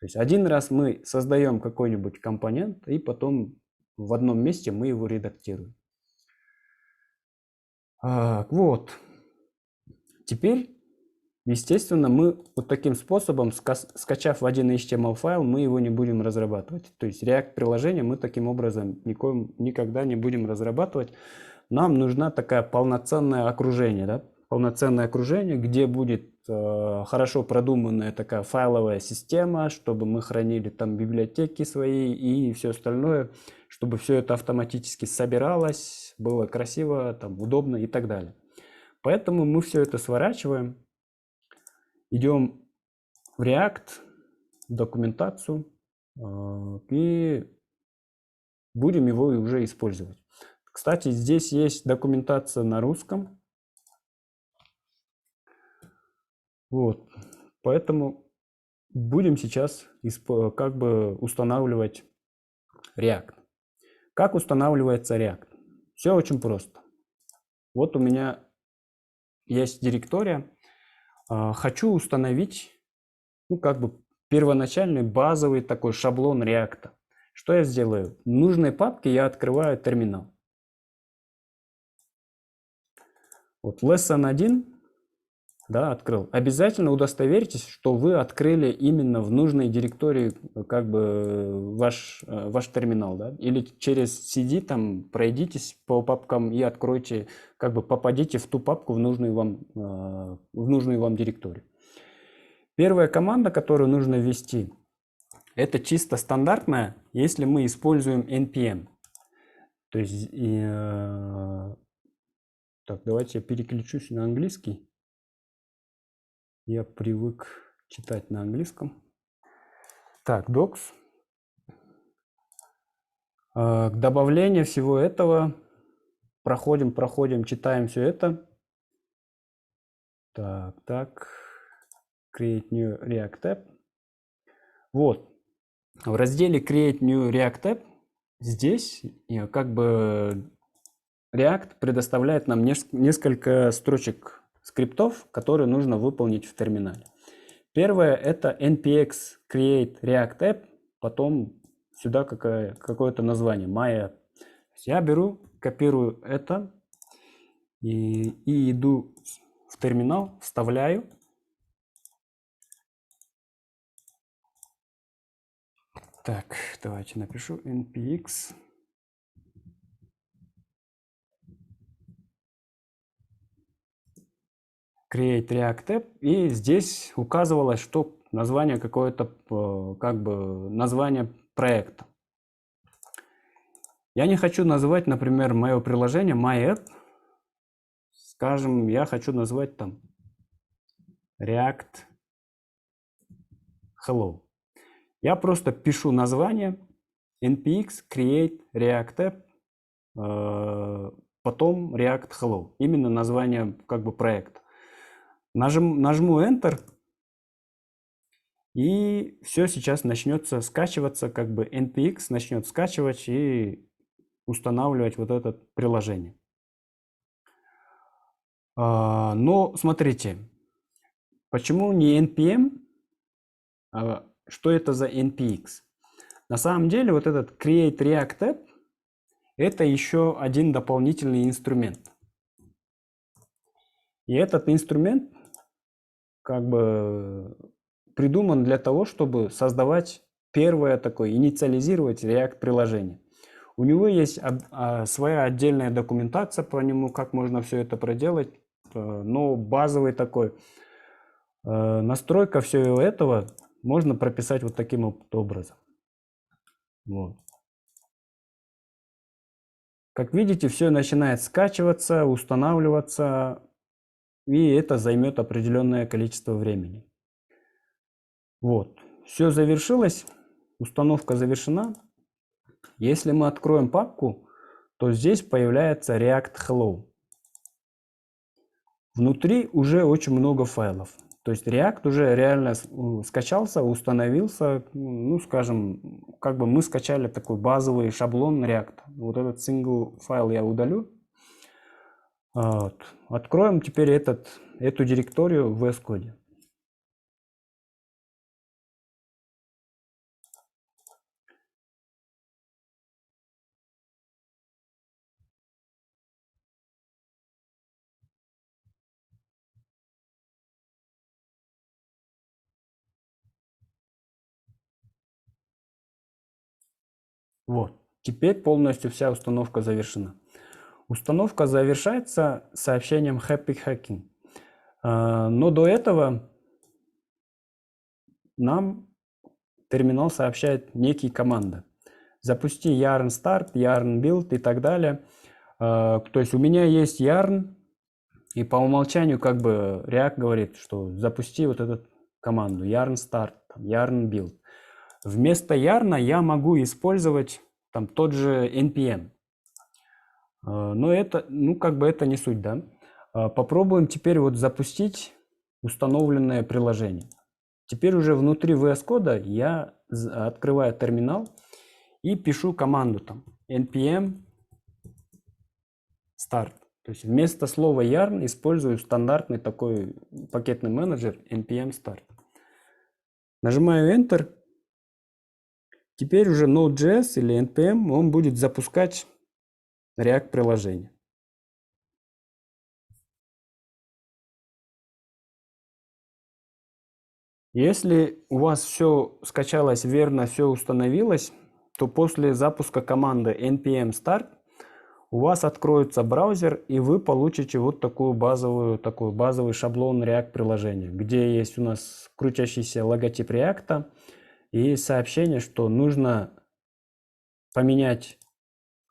есть один раз мы создаем какой-нибудь компонент, и потом в одном месте мы его редактируем. Вот. Теперь, естественно, мы вот таким способом, скачав в один HTML файл, мы его не будем разрабатывать. То есть React-приложение мы таким образом никогда не будем разрабатывать. Нам нужна такая полноценное окружение, да? Полноценное окружение, где будет хорошо продуманная такая файловая система, чтобы мы хранили там библиотеки свои и все остальное, чтобы все это автоматически собиралось, было красиво, там, удобно и так далее. Поэтому мы все это сворачиваем, идем в React, документацию и будем его уже использовать. Кстати, здесь есть документация на русском. Вот, поэтому будем сейчас как бы устанавливать React. Как устанавливается React? Все очень просто. Вот у меня есть директория. Хочу установить, ну, как бы первоначальный базовый такой шаблон React. Что я сделаю? В нужной папке я открываю терминал. Вот lesson 1. Да, открыл. Обязательно удостоверьтесь, что вы открыли именно в нужной директории как бы ваш терминал, да? Или через CD там пройдитесь по папкам и откройте, как бы попадите в ту папку в нужную вам директорию. Первая команда, которую нужно ввести, это чисто стандартная, если мы используем npm. То есть, так, давайте я переключусь на английский. Я привык читать на английском. Так, docs. К добавлению всего этого проходим, читаем все это. Так, Create New React App. Вот, в разделе Create New React App здесь как бы React предоставляет нам несколько строчек скриптов, которые нужно выполнить в терминале. Первое это npx create React App, потом сюда какое-то название my app. Я беру, копирую это и иду в терминал, вставляю. Так, давайте напишу npx create React App, и здесь указывалось, что название какое-то, как бы название проекта. Я не хочу называть, например, мое приложение my app. Скажем, я хочу назвать там React Hello. Я просто пишу название npx create React App, потом React Hello. Именно название как бы проекта. Нажму Enter, и все сейчас начнется скачиваться, как бы npx начнет скачивать и устанавливать вот это приложение. Но смотрите, почему не npm, что это за npx? На самом деле вот этот create React App это еще один дополнительный инструмент. И этот инструмент как бы придуман для того, чтобы создавать первое такое, инициализировать React приложение. У него есть своя отдельная документация по нему, как можно все это проделать, но базовый такой настройка всего этого можно прописать вот таким вот образом. Вот. Как видите, все начинает скачиваться, устанавливаться, и это займет определенное количество времени. Вот, все завершилось, установка завершена. Если мы откроем папку, то здесь появляется React Hello. Внутри уже очень много файлов. То есть React уже реально скачался, установился. Ну, скажем, как бы мы скачали такой базовый шаблон React. Вот этот single файл я удалю. Вот. Откроем теперь эту директорию в VS Code. Вот, теперь полностью вся установка завершена. Установка завершается сообщением Happy Hacking. Но до этого нам терминал сообщает некие команды. Запусти yarn start, yarn build и так далее. То есть у меня есть yarn, и по умолчанию как бы React говорит, что запусти вот эту команду yarn start, yarn build. Вместо yarn я могу использовать там тот же npm. Но это, ну как бы это не суть, да. Попробуем теперь вот запустить установленное приложение. Теперь уже внутри VS Code я открываю терминал и пишу команду там npm start. То есть вместо слова yarn использую стандартный такой пакетный менеджер npm start. Нажимаю Enter. Теперь уже Node.js или npm он будет запускать React приложение. Если у вас все скачалось верно, все установилось, то после запуска команды npm start у вас откроется браузер, и вы получите вот такой базовый шаблон React приложения, где есть у нас крутящийся логотип React и сообщение, что нужно поменять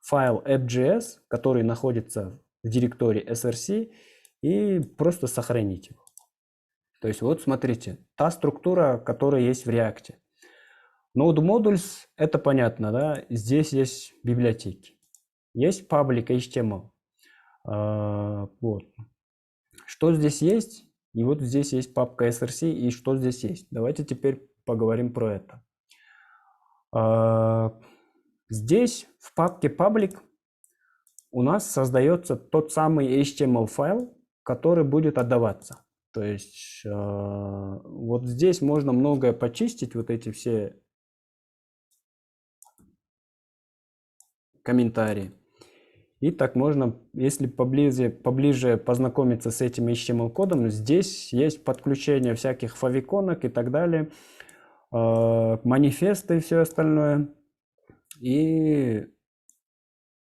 файл app.js, который находится в директории src, и просто сохранить его. То есть вот смотрите, та структура, которая есть в React. Node Modules, это понятно, да? Здесь есть библиотеки. Есть public HTML. Вот. Что здесь есть? И вот здесь есть папка src, и что здесь есть? Давайте теперь поговорим про это. Здесь в папке public у нас создается тот самый HTML файл, который будет отдаваться. То есть вот здесь можно многое почистить, вот эти все комментарии. И так можно, если поближе познакомиться с этим HTML-кодом, здесь есть подключение всяких фавиконок и так далее, манифесты и все остальное. И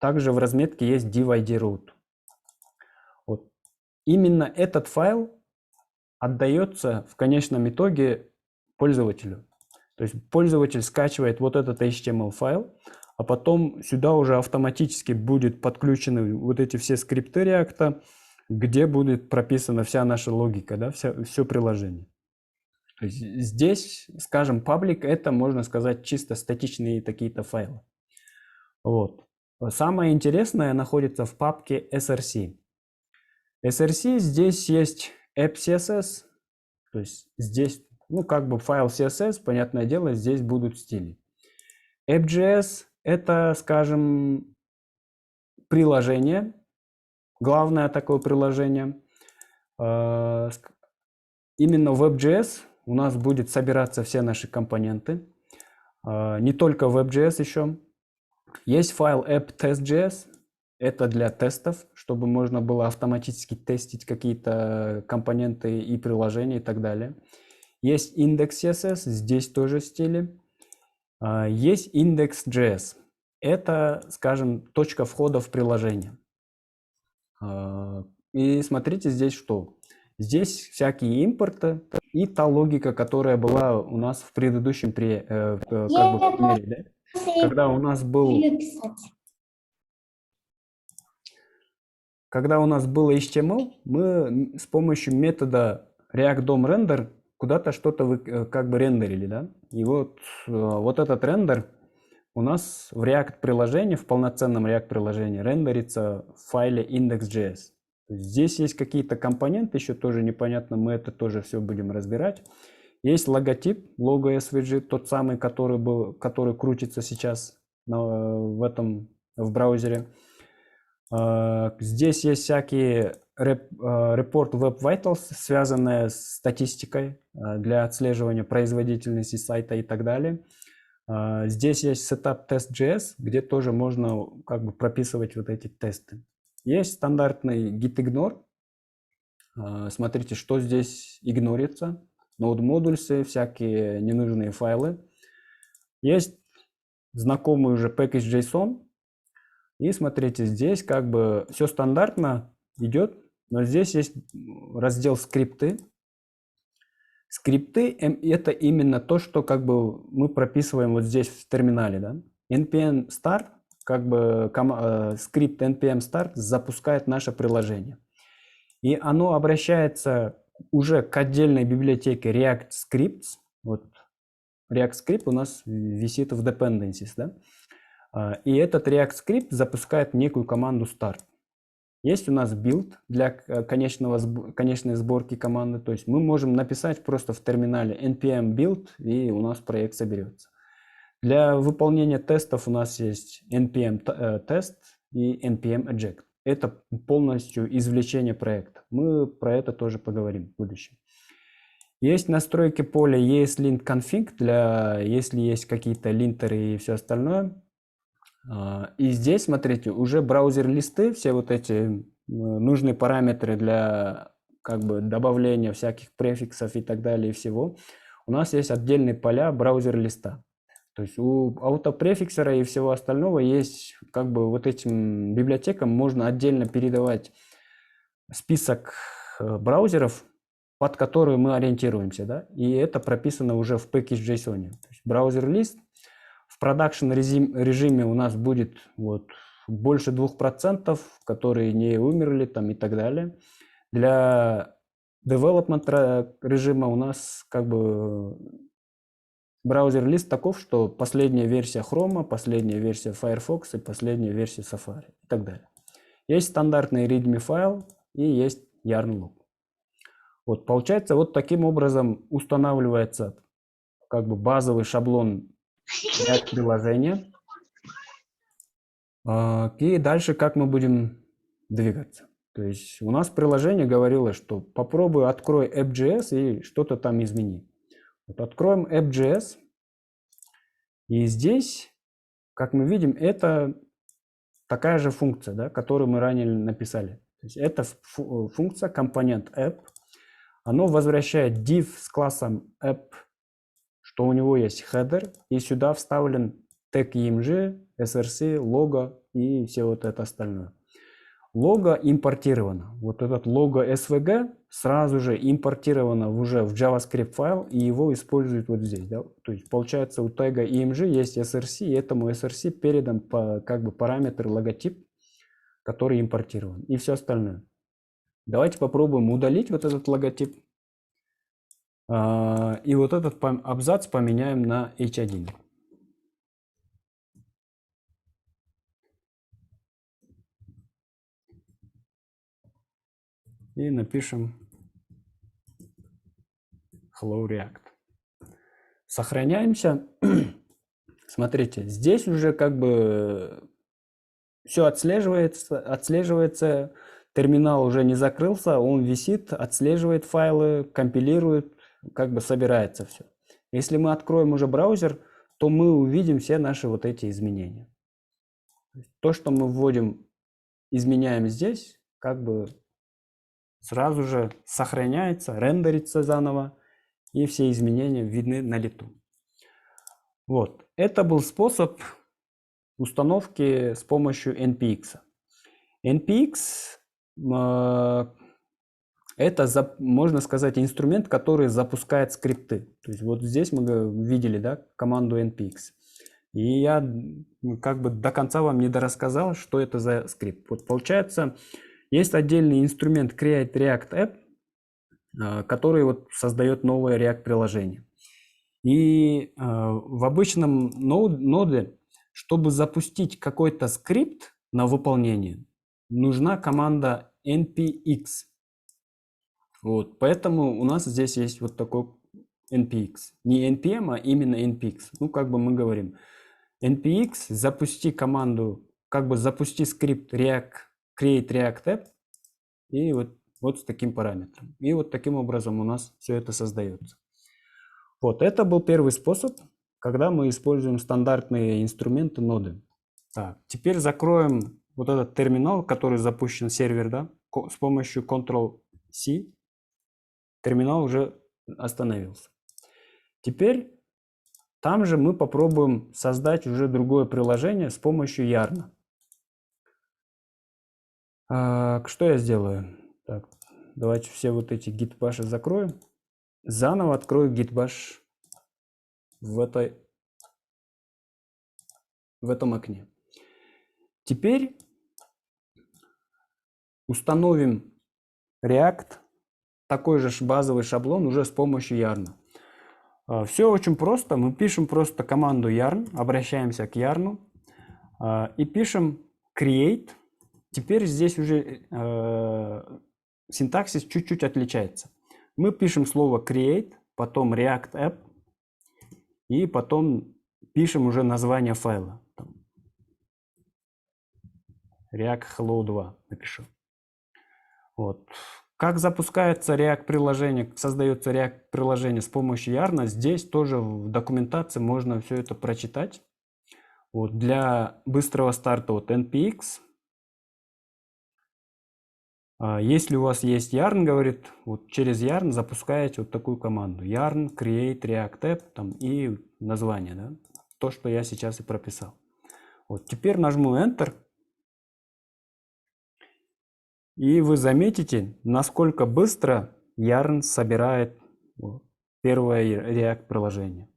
также в разметке есть div-id-root. Вот. Именно этот файл отдается в конечном итоге пользователю. То есть пользователь скачивает вот этот HTML-файл, а потом сюда уже автоматически будет подключены вот эти все скрипты React, где будет прописана вся наша логика, да, все приложение. То есть здесь, скажем, паблик — это, можно сказать, чисто статичные какие-то файлы. Вот. Самое интересное находится в папке src. src здесь есть app.css, то есть здесь, ну, как бы файл CSS, понятное дело, здесь будут стили. App.js — это, скажем, приложение, главное такое приложение. Именно в Web.js у нас будет собираться все наши компоненты. Не только Web.js еще. Есть файл app.test.js. Это для тестов, чтобы можно было автоматически тестить какие-то компоненты и приложения и так далее. Есть index.css, здесь тоже стили. Есть index.js. Это, скажем, точка входа в приложение. И смотрите здесь что. Здесь всякие импорты и та логика, которая была у нас в предыдущем примере. Да? Когда у нас был HTML, мы с помощью метода React-DOM-render куда-то что-то как бы рендерили, да? И вот этот рендер у нас в React-приложении, в полноценном React-приложении рендерится в файле index.js. Здесь есть какие-то компоненты, еще тоже непонятно, мы это тоже все будем разбирать. Есть логотип, лого SVG, тот самый, который крутится сейчас в браузере. Здесь есть всякие Report Web Vitals, связанные с статистикой для отслеживания производительности сайта и так далее. Здесь есть Setup Test.js, где тоже можно как бы прописывать вот эти тесты. Есть стандартный git-ignore. Смотрите, что здесь игнорится. Node-модульсы, всякие ненужные файлы. Есть знакомый уже package.json. И смотрите, здесь как бы все стандартно идет, но здесь есть раздел скрипты. Скрипты — это именно то, что как бы мы прописываем вот здесь в терминале. Да? npm start, как бы скрипт npm start запускает наше приложение. И оно обращается уже к отдельной библиотеке React Scripts. Вот React Script у нас висит в dependencies, да? И этот React Script запускает некую команду start. Есть у нас build для конечной сборки команды. То есть мы можем написать просто в терминале npm build, и у нас проект соберется. Для выполнения тестов у нас есть npm test и npm eject. Это полностью извлечение проекта. Мы про это тоже поговорим в будущем. Есть настройки поля ESLint config, если есть какие-то линтеры и все остальное. И здесь, смотрите, уже браузер-листы, все вот эти нужные параметры для как бы добавления всяких префиксов и так далее и всего. У нас есть отдельные поля браузер-листа. То есть у аутопрефиксера и всего остального есть как бы вот этим библиотекам можно отдельно передавать список браузеров, под которые мы ориентируемся, да? И это прописано уже в package.json. Браузер-лист в продакшн режиме у нас будет вот больше 2%, которые не умерли там и так далее. Для development режима у нас как бы браузер-лист таков, что последняя версия Chrome, последняя версия Firefox и последняя версия Safari и так далее. Есть стандартный readme файл и есть yarn log. Вот получается, вот таким образом устанавливается как бы базовый шаблон React приложения. И дальше как мы будем двигаться. То есть у нас приложение говорило, что попробуй открой app.js и что-то там измени. Вот откроем app.js. И здесь, как мы видим, это такая же функция, да, которую мы ранее написали. То есть это функция компонент app. Оно возвращает div с классом app, что у него есть header, и сюда вставлен тег img, src, лого и все вот это остальное. Лого импортировано. Вот этот лого svg сразу же импортировано уже в JavaScript файл, и его используют вот здесь. Да? То есть получается у тега img есть src, и этому src передан как бы параметр логотип, который импортирован, и все остальное. Давайте попробуем удалить вот этот логотип. И вот этот абзац поменяем на h1. И напишем Hello React. Сохраняемся. Смотрите, здесь уже как бы все отслеживается, терминал уже не закрылся, он висит, отслеживает файлы, компилирует, как бы собирается все. Если мы откроем уже браузер, то мы увидим все наши вот эти изменения. То, что мы вводим, изменяем здесь, как бы сразу же сохраняется, рендерится заново, и все изменения видны на лету. Вот, это был способ установки с помощью NPX. NPX это, можно сказать, инструмент, который запускает скрипты. То есть вот здесь мы видели, да, команду NPX. И я как бы до конца вам не дорассказал, что это за скрипт. Вот получается, есть отдельный инструмент Create React App, который вот создает новое React приложение. И в обычном ноде, чтобы запустить какой-то скрипт на выполнение, нужна команда npx. Вот, поэтому у нас здесь есть вот такой npx. Не npm, а именно npx. Ну, как бы мы говорим, npx, запусти команду, как бы запусти скрипт React, create React App, и вот с таким параметром. И вот таким образом у нас все это создается. Вот, это был первый способ, когда мы используем стандартные инструменты ноды. Так, теперь закроем вот этот терминал, который запущен сервер, да, с помощью Ctrl-C. Терминал уже остановился. Теперь там же мы попробуем создать уже другое приложение с помощью Yarn. Что я сделаю? Так, давайте все вот эти git-bash закроем. Заново открою git-bash в этом окне. Теперь установим React, такой же базовый шаблон уже с помощью Yarn. Все очень просто. Мы пишем просто команду yarn, обращаемся к yarn и пишем create. Теперь здесь уже синтаксис чуть-чуть отличается. Мы пишем слово create, потом React App, и потом пишем уже название файла. React Hello 2 напишу. Вот. Как запускается React приложение, создается React приложение с помощью Yarn, здесь тоже в документации можно все это прочитать. Вот. Для быстрого старта вот npx. Если у вас есть Yarn, говорит, вот через Yarn запускаете вот такую команду. Yarn create React App там, и название. Да? То, что я сейчас и прописал. Вот. Теперь нажму Enter. И вы заметите, насколько быстро Yarn собирает первое React приложение.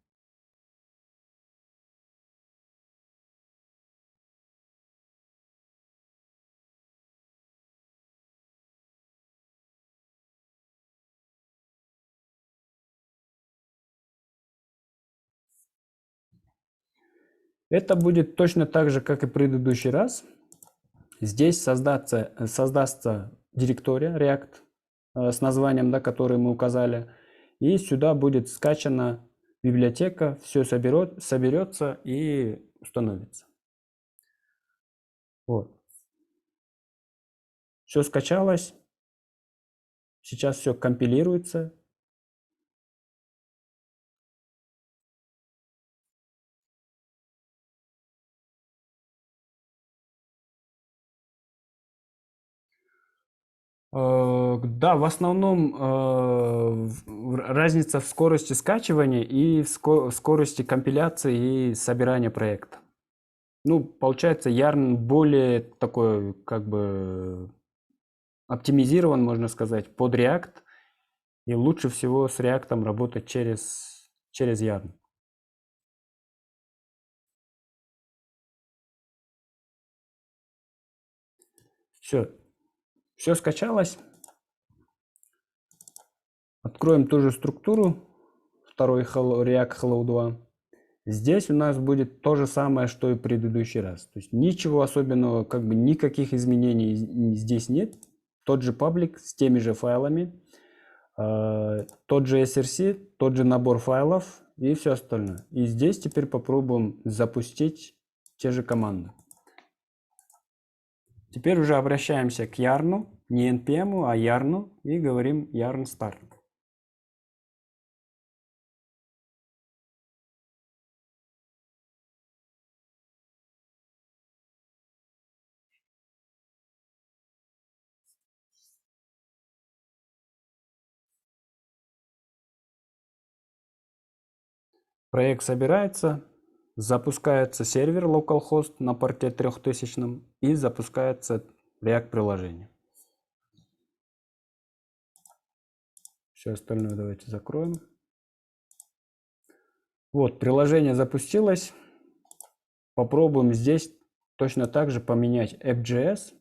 Это будет точно так же, как и в предыдущий раз. Здесь создастся директория React с названием, да, который мы указали. И сюда будет скачана библиотека, все соберется и установится. Вот. Все скачалось. Сейчас все компилируется. Да, в основном разница в скорости скачивания и в скорости компиляции и собирания проекта. Ну, получается, Yarn более такой, как бы, оптимизирован, можно сказать, под React. И лучше всего с React работать через Yarn. Все скачалось. Откроем ту же структуру, второй React Hello 2. Здесь у нас будет то же самое, что и в предыдущий раз. То есть ничего особенного, как бы никаких изменений здесь нет. Тот же паблик с теми же файлами, тот же SRC, тот же набор файлов и все остальное. И здесь теперь попробуем запустить те же команды. Теперь уже обращаемся к Yarn, не npm, а Yarn, и говорим Yarn Start. Проект собирается, запускается сервер localhost на порте 3000 и запускается React приложение. Все остальное давайте закроем. Вот, приложение запустилось. Попробуем здесь точно так же поменять app.js.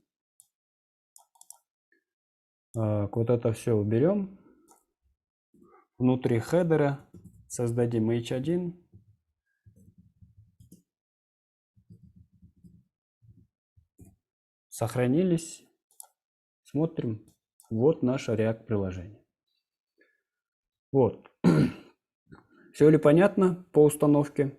Вот это все уберем. Внутри хедера создадим h1. Сохранились. Смотрим. Вот наше React приложение. Вот. Все ли понятно по установке?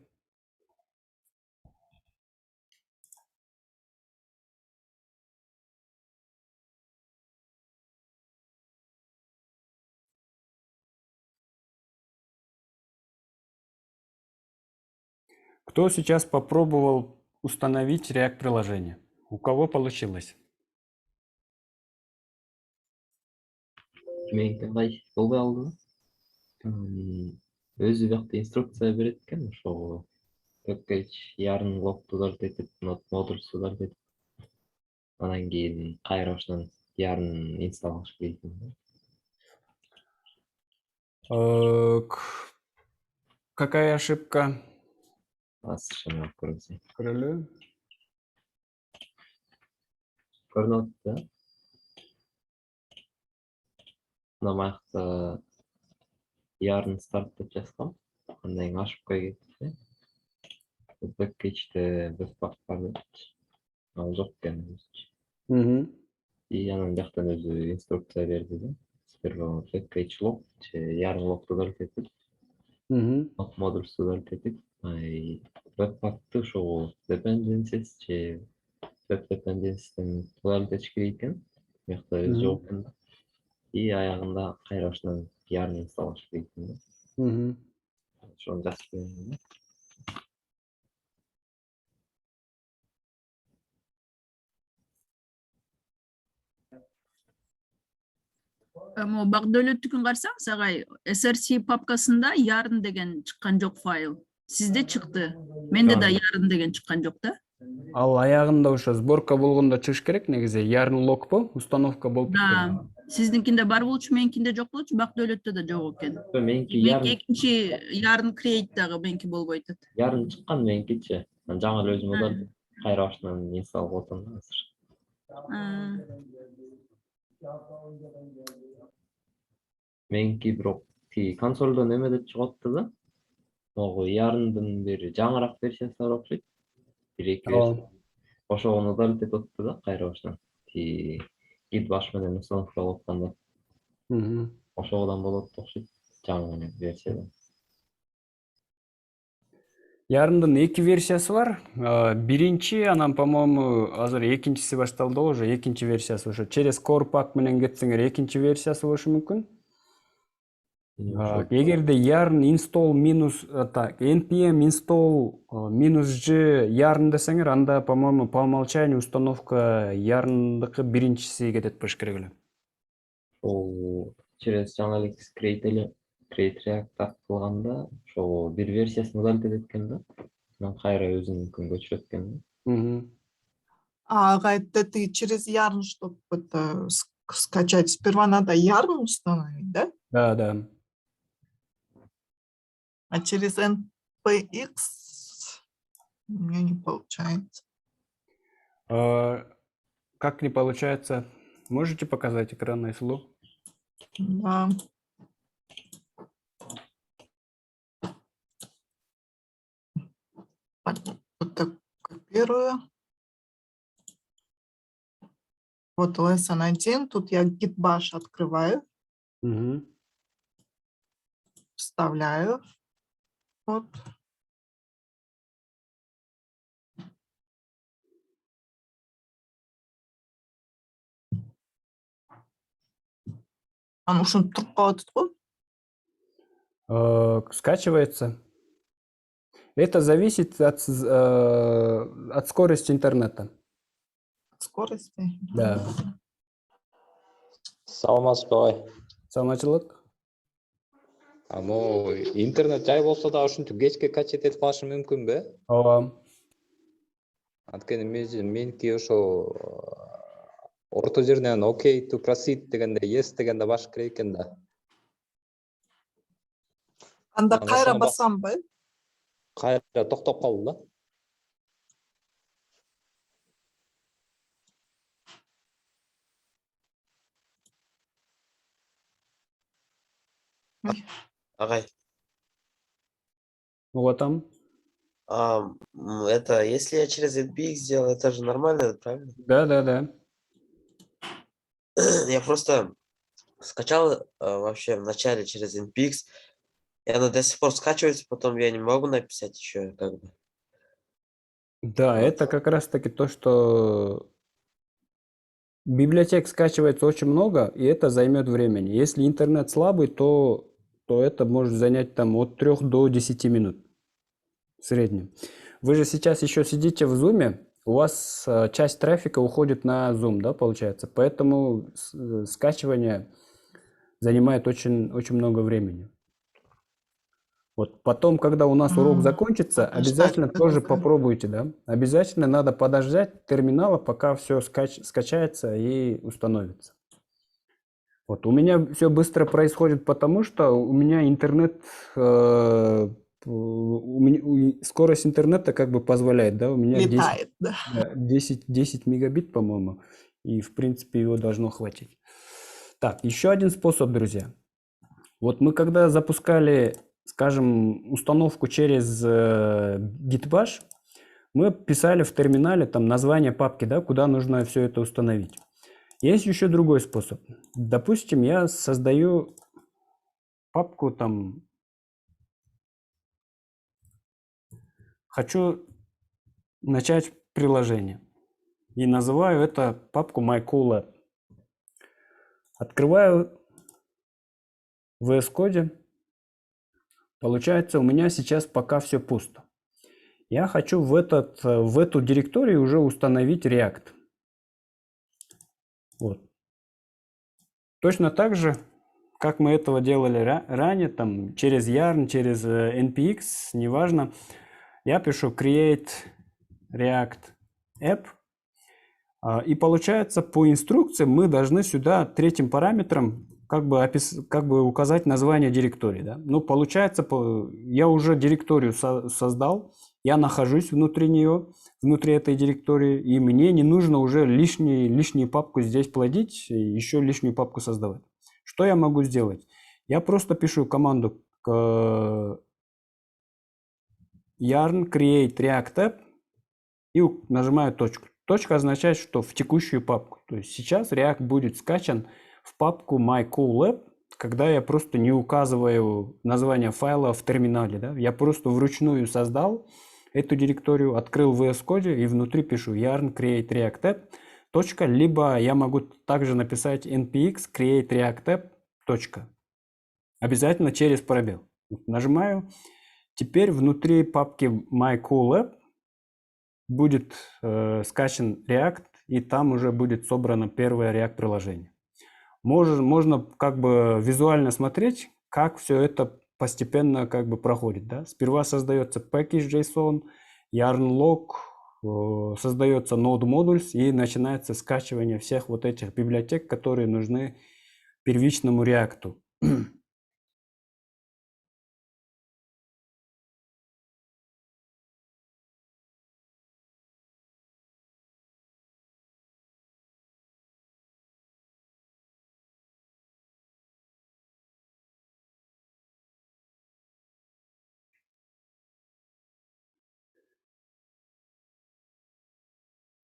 Кто сейчас попробовал установить React приложение? У кого получилось? Меники ыңгайсыз болбой калдыбы? Өзү биякта инструкция берет экен, ошол package yarn log этип, modules этип, анан кийин кайра ошонун yarn install кылыш керек экен. Какая ошибка? Совершенно көрүнсө. Көрөлү. Көрүнөт да. Намакта yarn start деп жазгам. Андан кийин ошибка кетти. Package'de webpack бар деп. Ал жок экен. И анан бияктан өзү инструкция берди да. Сперва package log, yarn log этип, modules этип, webpack'ты ошол dependencies web dependency'den этиш керек экен. Биякта өзү жок экен. И аягында кайра ошонун yarn install кылыш керек экен. Ошону жазып бердим. Могу Бакдөөлөттүкүн карасаңыз, агай, SRC папкасында Yarn деген чыккан жок файл. Сизде чыкты. Менде да Yarn деген чыккан жок да. Ал аягында ошо сборка болгондо чыгыш керек негизи. Yarn logбу, установка болуп Да. Сиздинкинде бар болчу, меникинде жок болчу, Бакдөөлөттө да жок экен. Меники Экинчи Yarn create дагы меники болбой атат. yarn чыккан меникичи. Жаңы эле өзүм удалып кайра ошонун install кылып атам да азыр. Меники бирок консолдон эме деп чыгып атты да. Могу Yarn'дын бир жаңыраак версиясы бар окшойт. 1.2 ошого удалить этип атты да кайра баштан. Git баш менен установкалап атканда ошогодон болот да окшойт жаңы версияда. Ярындын эки версиясы бар. Биринчи, анан, по-моему, азыр экинчиси башталды уже. Экинчи версиясы ошо через Core Pack менен кетсеңер экинчи версиясы болушу мүмкүн. Эгерде yarn install минус так npm install -g yarn десеңер, анда, по-моему, по умолчанию установка yarndыкы биринчиси кетет болуш керек эле. Ошол через жаңы эле create react тартылганда ошол бир версиясын удалить этет экен да. Анан кайра өзүнүкүн көчүрөт экен да. Ага, это ты через Yarn, чтобы это скачать. Сперва надо Yarn установить, да? Да, да. А через NPX у меня не получается. Как не получается? Можете показать экранное слово? Да. Вот так копирую. Вот lesson 1. Тут я git bash открываю, вставляю. Вот. Анан ушинтип туруп калат го. Скачивается. Это зависит от скорости интернета. Скорости. Да. Саламатсызбы агай. Саламатчылык. Могу интернет жай болсо да ушинтип кечке качать этип алышым мүмкүнбү? Ооба. Анткени меники ошо орто жеринен OK to proceed дегенде yes дегенде баш керек экен да. Анда Ана кайра ошону басамбы? Кайра токтоп калды да. Агай, Вот там. это если я через NPX сделал, это же нормально, правильно? Да, да, да. Я просто скачал вообще в начале через NPX, и оно до сих пор скачивается, потом я не могу написать еще как бы. Да, Вот. это как раз таки то, что библиотек скачивается очень много, и это займет времени. Если интернет слабый, то это может занять там от 3 до 10 минут в среднем. Вы же сейчас еще сидите в Zoom, у вас часть трафика уходит на Zoom, да, получается? Поэтому скачивание занимает очень, очень много времени. Вот потом, когда у нас урок закончится, обязательно тоже попробуйте, да? Обязательно надо подождать терминала, пока все скачается и установится. Вот у меня все быстро происходит, потому что у меня интернет, скорость интернета как бы позволяет, да? У меня Летает, да. 10 мегабит, по-моему, и в принципе его должно хватить. Так, еще один способ, друзья. Вот мы когда запускали, скажем, установку через gitbash, мы писали в терминале там название папки, да, куда нужно все это установить. Есть еще другой способ. Допустим, я создаю папку там, хочу начать приложение и называю это папку MyCoolLab. Открываю в VS Code. Получается, у меня сейчас пока все пусто. Я хочу в эту директорию уже установить React. Вот. Точно так же, как мы этого делали ранее, там, через Yarn, через NPX, неважно. Я пишу create React app. И получается, по инструкциям мы должны сюда третьим параметром как бы указать название директории. Да? Ну, получается, я уже директорию создал, я нахожусь внутри нее, внутри этой директории, и мне не нужно уже лишнюю папку здесь плодить, еще лишнюю папку создавать. Что я могу сделать? Я просто пишу команду yarn create react app и нажимаю точку. Точка означает, что в текущую папку. То есть сейчас React будет скачан в папку myCoolLab, когда я просто не указываю название файла в терминале. Да? Я просто вручную создал эту директорию, открыл в VS Code и внутри пишу yarn create React app, точка, либо я могу также написать npx create React app, точка. Обязательно через пробел. Нажимаю. Теперь внутри папки myCoolLab будет скачан React, и там уже будет собрано первое React приложение. Можно как бы визуально смотреть, как все это постепенно как бы проходит. Да? Сперва создается package.json, yarn log, создается node modules и начинается скачивание всех вот этих библиотек, которые нужны первичному React.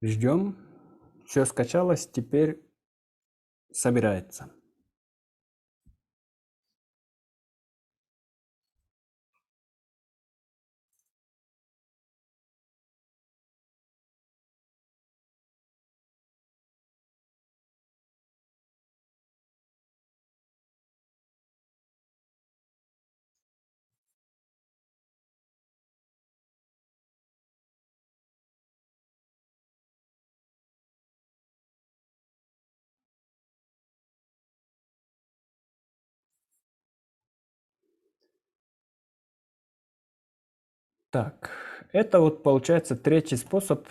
Ждем. Все скачалось, теперь собирается. Так, это вот получается третий способ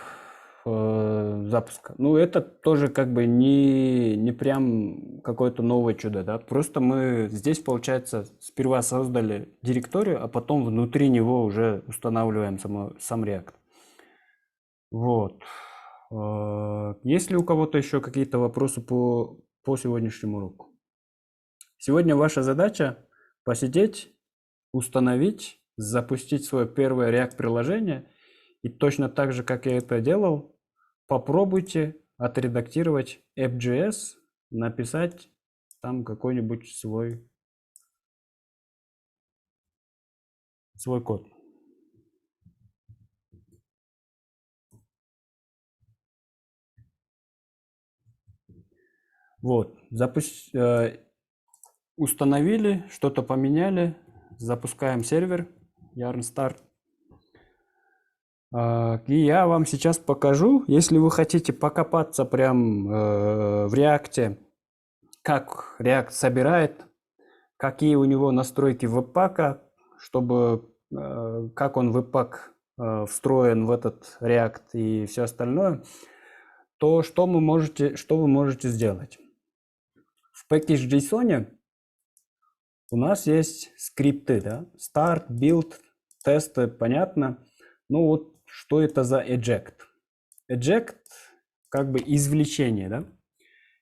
запуска. Ну, это тоже как бы не прям какое-то новое чудо, да. Просто мы здесь, получается, сперва создали директорию, а потом внутри него уже устанавливаем сам React. Вот. Есть ли у кого-то еще какие-то вопросы по сегодняшнему уроку? Сегодня ваша задача посидеть, установить, запустить свое первое React-приложение. И точно так же, как я это делал, попробуйте отредактировать app.js, написать там какой-нибудь свой код. Вот, установили, что-то поменяли, запускаем сервер yarn start. И я вам сейчас покажу, если вы хотите покопаться прям в React, как React собирает, какие у него настройки веб-пака, чтобы как он веб-пак встроен в этот React и все остальное, то что вы можете сделать? В package.json у нас есть скрипты, да? Start, build, тесты, понятно. Ну вот, что это за eject? Eject как бы извлечение, да?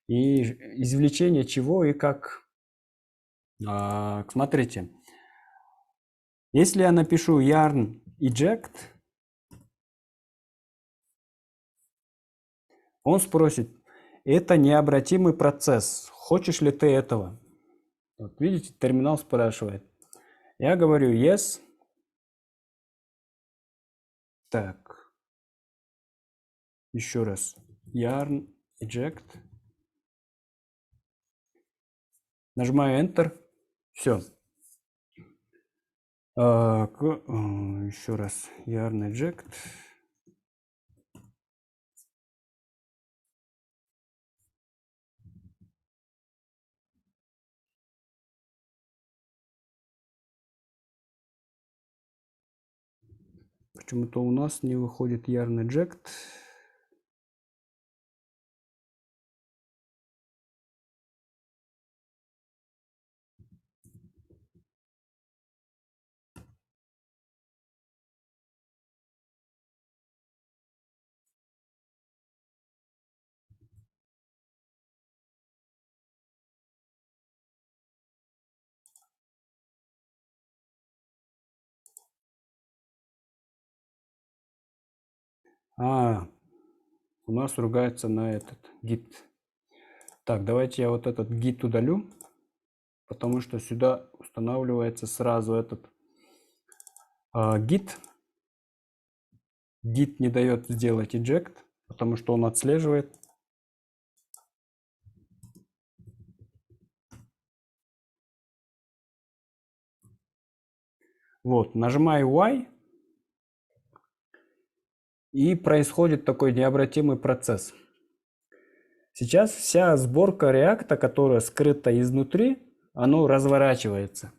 И извлечение чего и как? Смотрите, если я напишу yarn eject, он спросит, это необратимый процесс, хочешь ли ты этого? Вот видите, терминал спрашивает. Я говорю yes. Так, еще раз. Yarn eject. Нажимаю Enter. Все. Еще раз. Yarn eject. Почему-то у нас не выходит yarn eject. у нас ругается на этот git. Так, давайте я вот этот git удалю, потому что сюда устанавливается сразу этот git. Git не дает сделать eject, потому что он отслеживает. Вот, нажимаю Y, и происходит такой необратимый процесс. Сейчас вся сборка React, которая скрыта изнутри, оно разворачивается.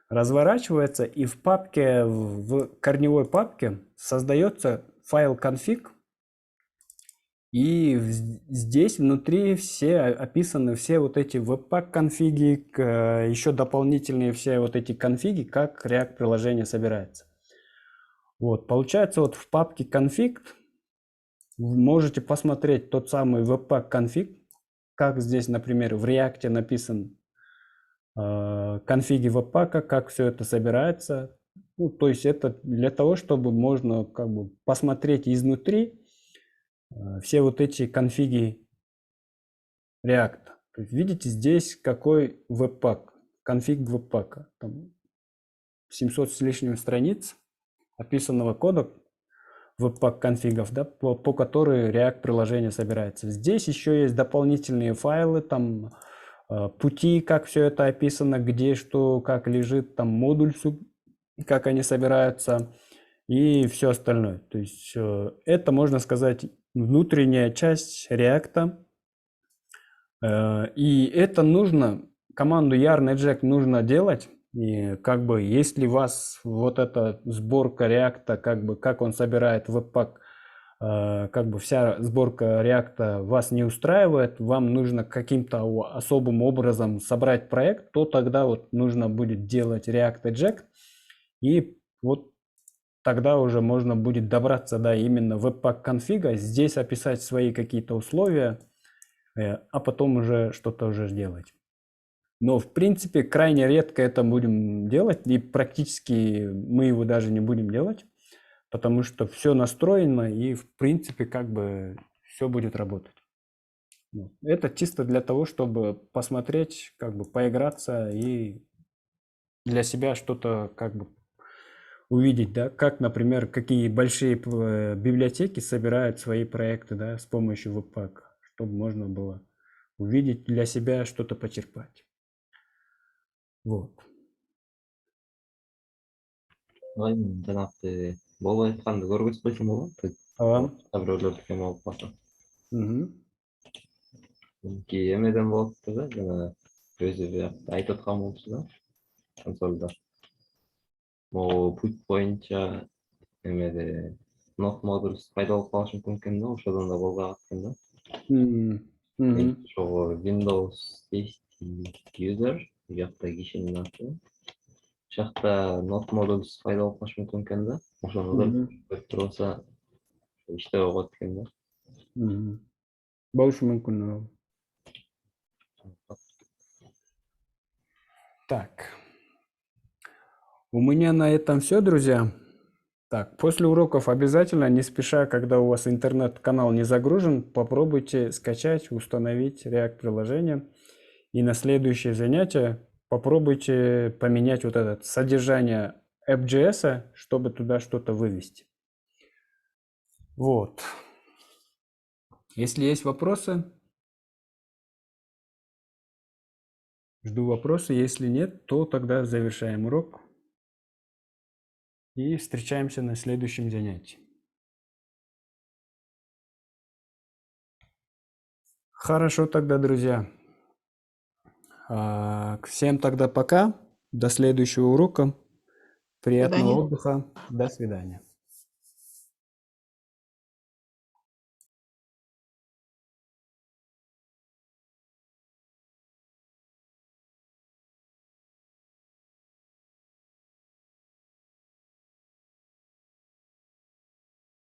Разворачивается, и в папке, в корневой папке создается файл config, и здесь внутри все описаны все вот эти webpack конфиги, еще дополнительные все вот эти конфиги, как React приложение собирается. Вот, получается, вот в папке config вы можете посмотреть тот самый webpack config, как здесь, например, в React написан конфиги webpack, как все это собирается. Ну, то есть это для того, чтобы можно как бы посмотреть изнутри все вот эти конфиги React. То есть видите здесь какой webpack, конфиг webpack. Там 700 с лишним страниц описанного кода webpack конфигов, да, по которой React приложение собирается. Здесь еще есть дополнительные файлы, там пути, как все это описано, где что, как лежит, там модуль, как они собираются и все остальное. То есть это, можно сказать, внутренняя часть React. И это нужно, команду yarn eject нужно делать. И как бы если вас вот эта сборка React, как бы как он собирает webpack, как бы вся сборка React вас не устраивает, вам нужно каким-то особым образом собрать проект, то тогда вот нужно будет делать React eject, и вот тогда уже можно будет добраться до именно webpack конфига, здесь описать свои какие-то условия, а потом уже что-то уже сделать. Но в принципе крайне редко это будем делать, и практически мы его даже не будем делать, потому что все настроено, и в принципе как бы все будет работать. Это чисто для того, чтобы посмотреть, как бы поиграться и для себя что-то как бы увидеть, да, как, например, какие большие библиотеки собирают свои проекты, да, с помощью Webpack, чтобы можно было увидеть для себя, что-то почерпать. Вот. Жанагы болбой атканды көргөзбөсөм болот. Біреулерді кем алып баса. Эмеден болот да, жана өзү айтып аткан болчу да, консольда. Могу путь боюнча эмеде not modules пайда болуп калышы мүмкүн экен да, ошодон да болбой калат экен да. Ошого Windows 10 user, bu жакта кишинин аты. Ошакта not modules пайда болуп калышы мүмкүн экен да. Ошону көрүп турса иштебей коет экен да. Болушу мүмкүн. Так. У меня на этом все, друзья. Так, после уроков обязательно, не спеша, когда у вас интернет-канал не загружен, попробуйте скачать, установить React-приложение. И на следующее занятие попробуйте поменять вот это содержание app.js, чтобы туда что-то вывести. Вот. Если есть вопросы, жду вопросы. Если нет, то тогда завершаем урок. И встречаемся на следующем занятии. Хорошо тогда, друзья. Всем тогда пока. До следующего урока. Приятного отдыха. До свидания.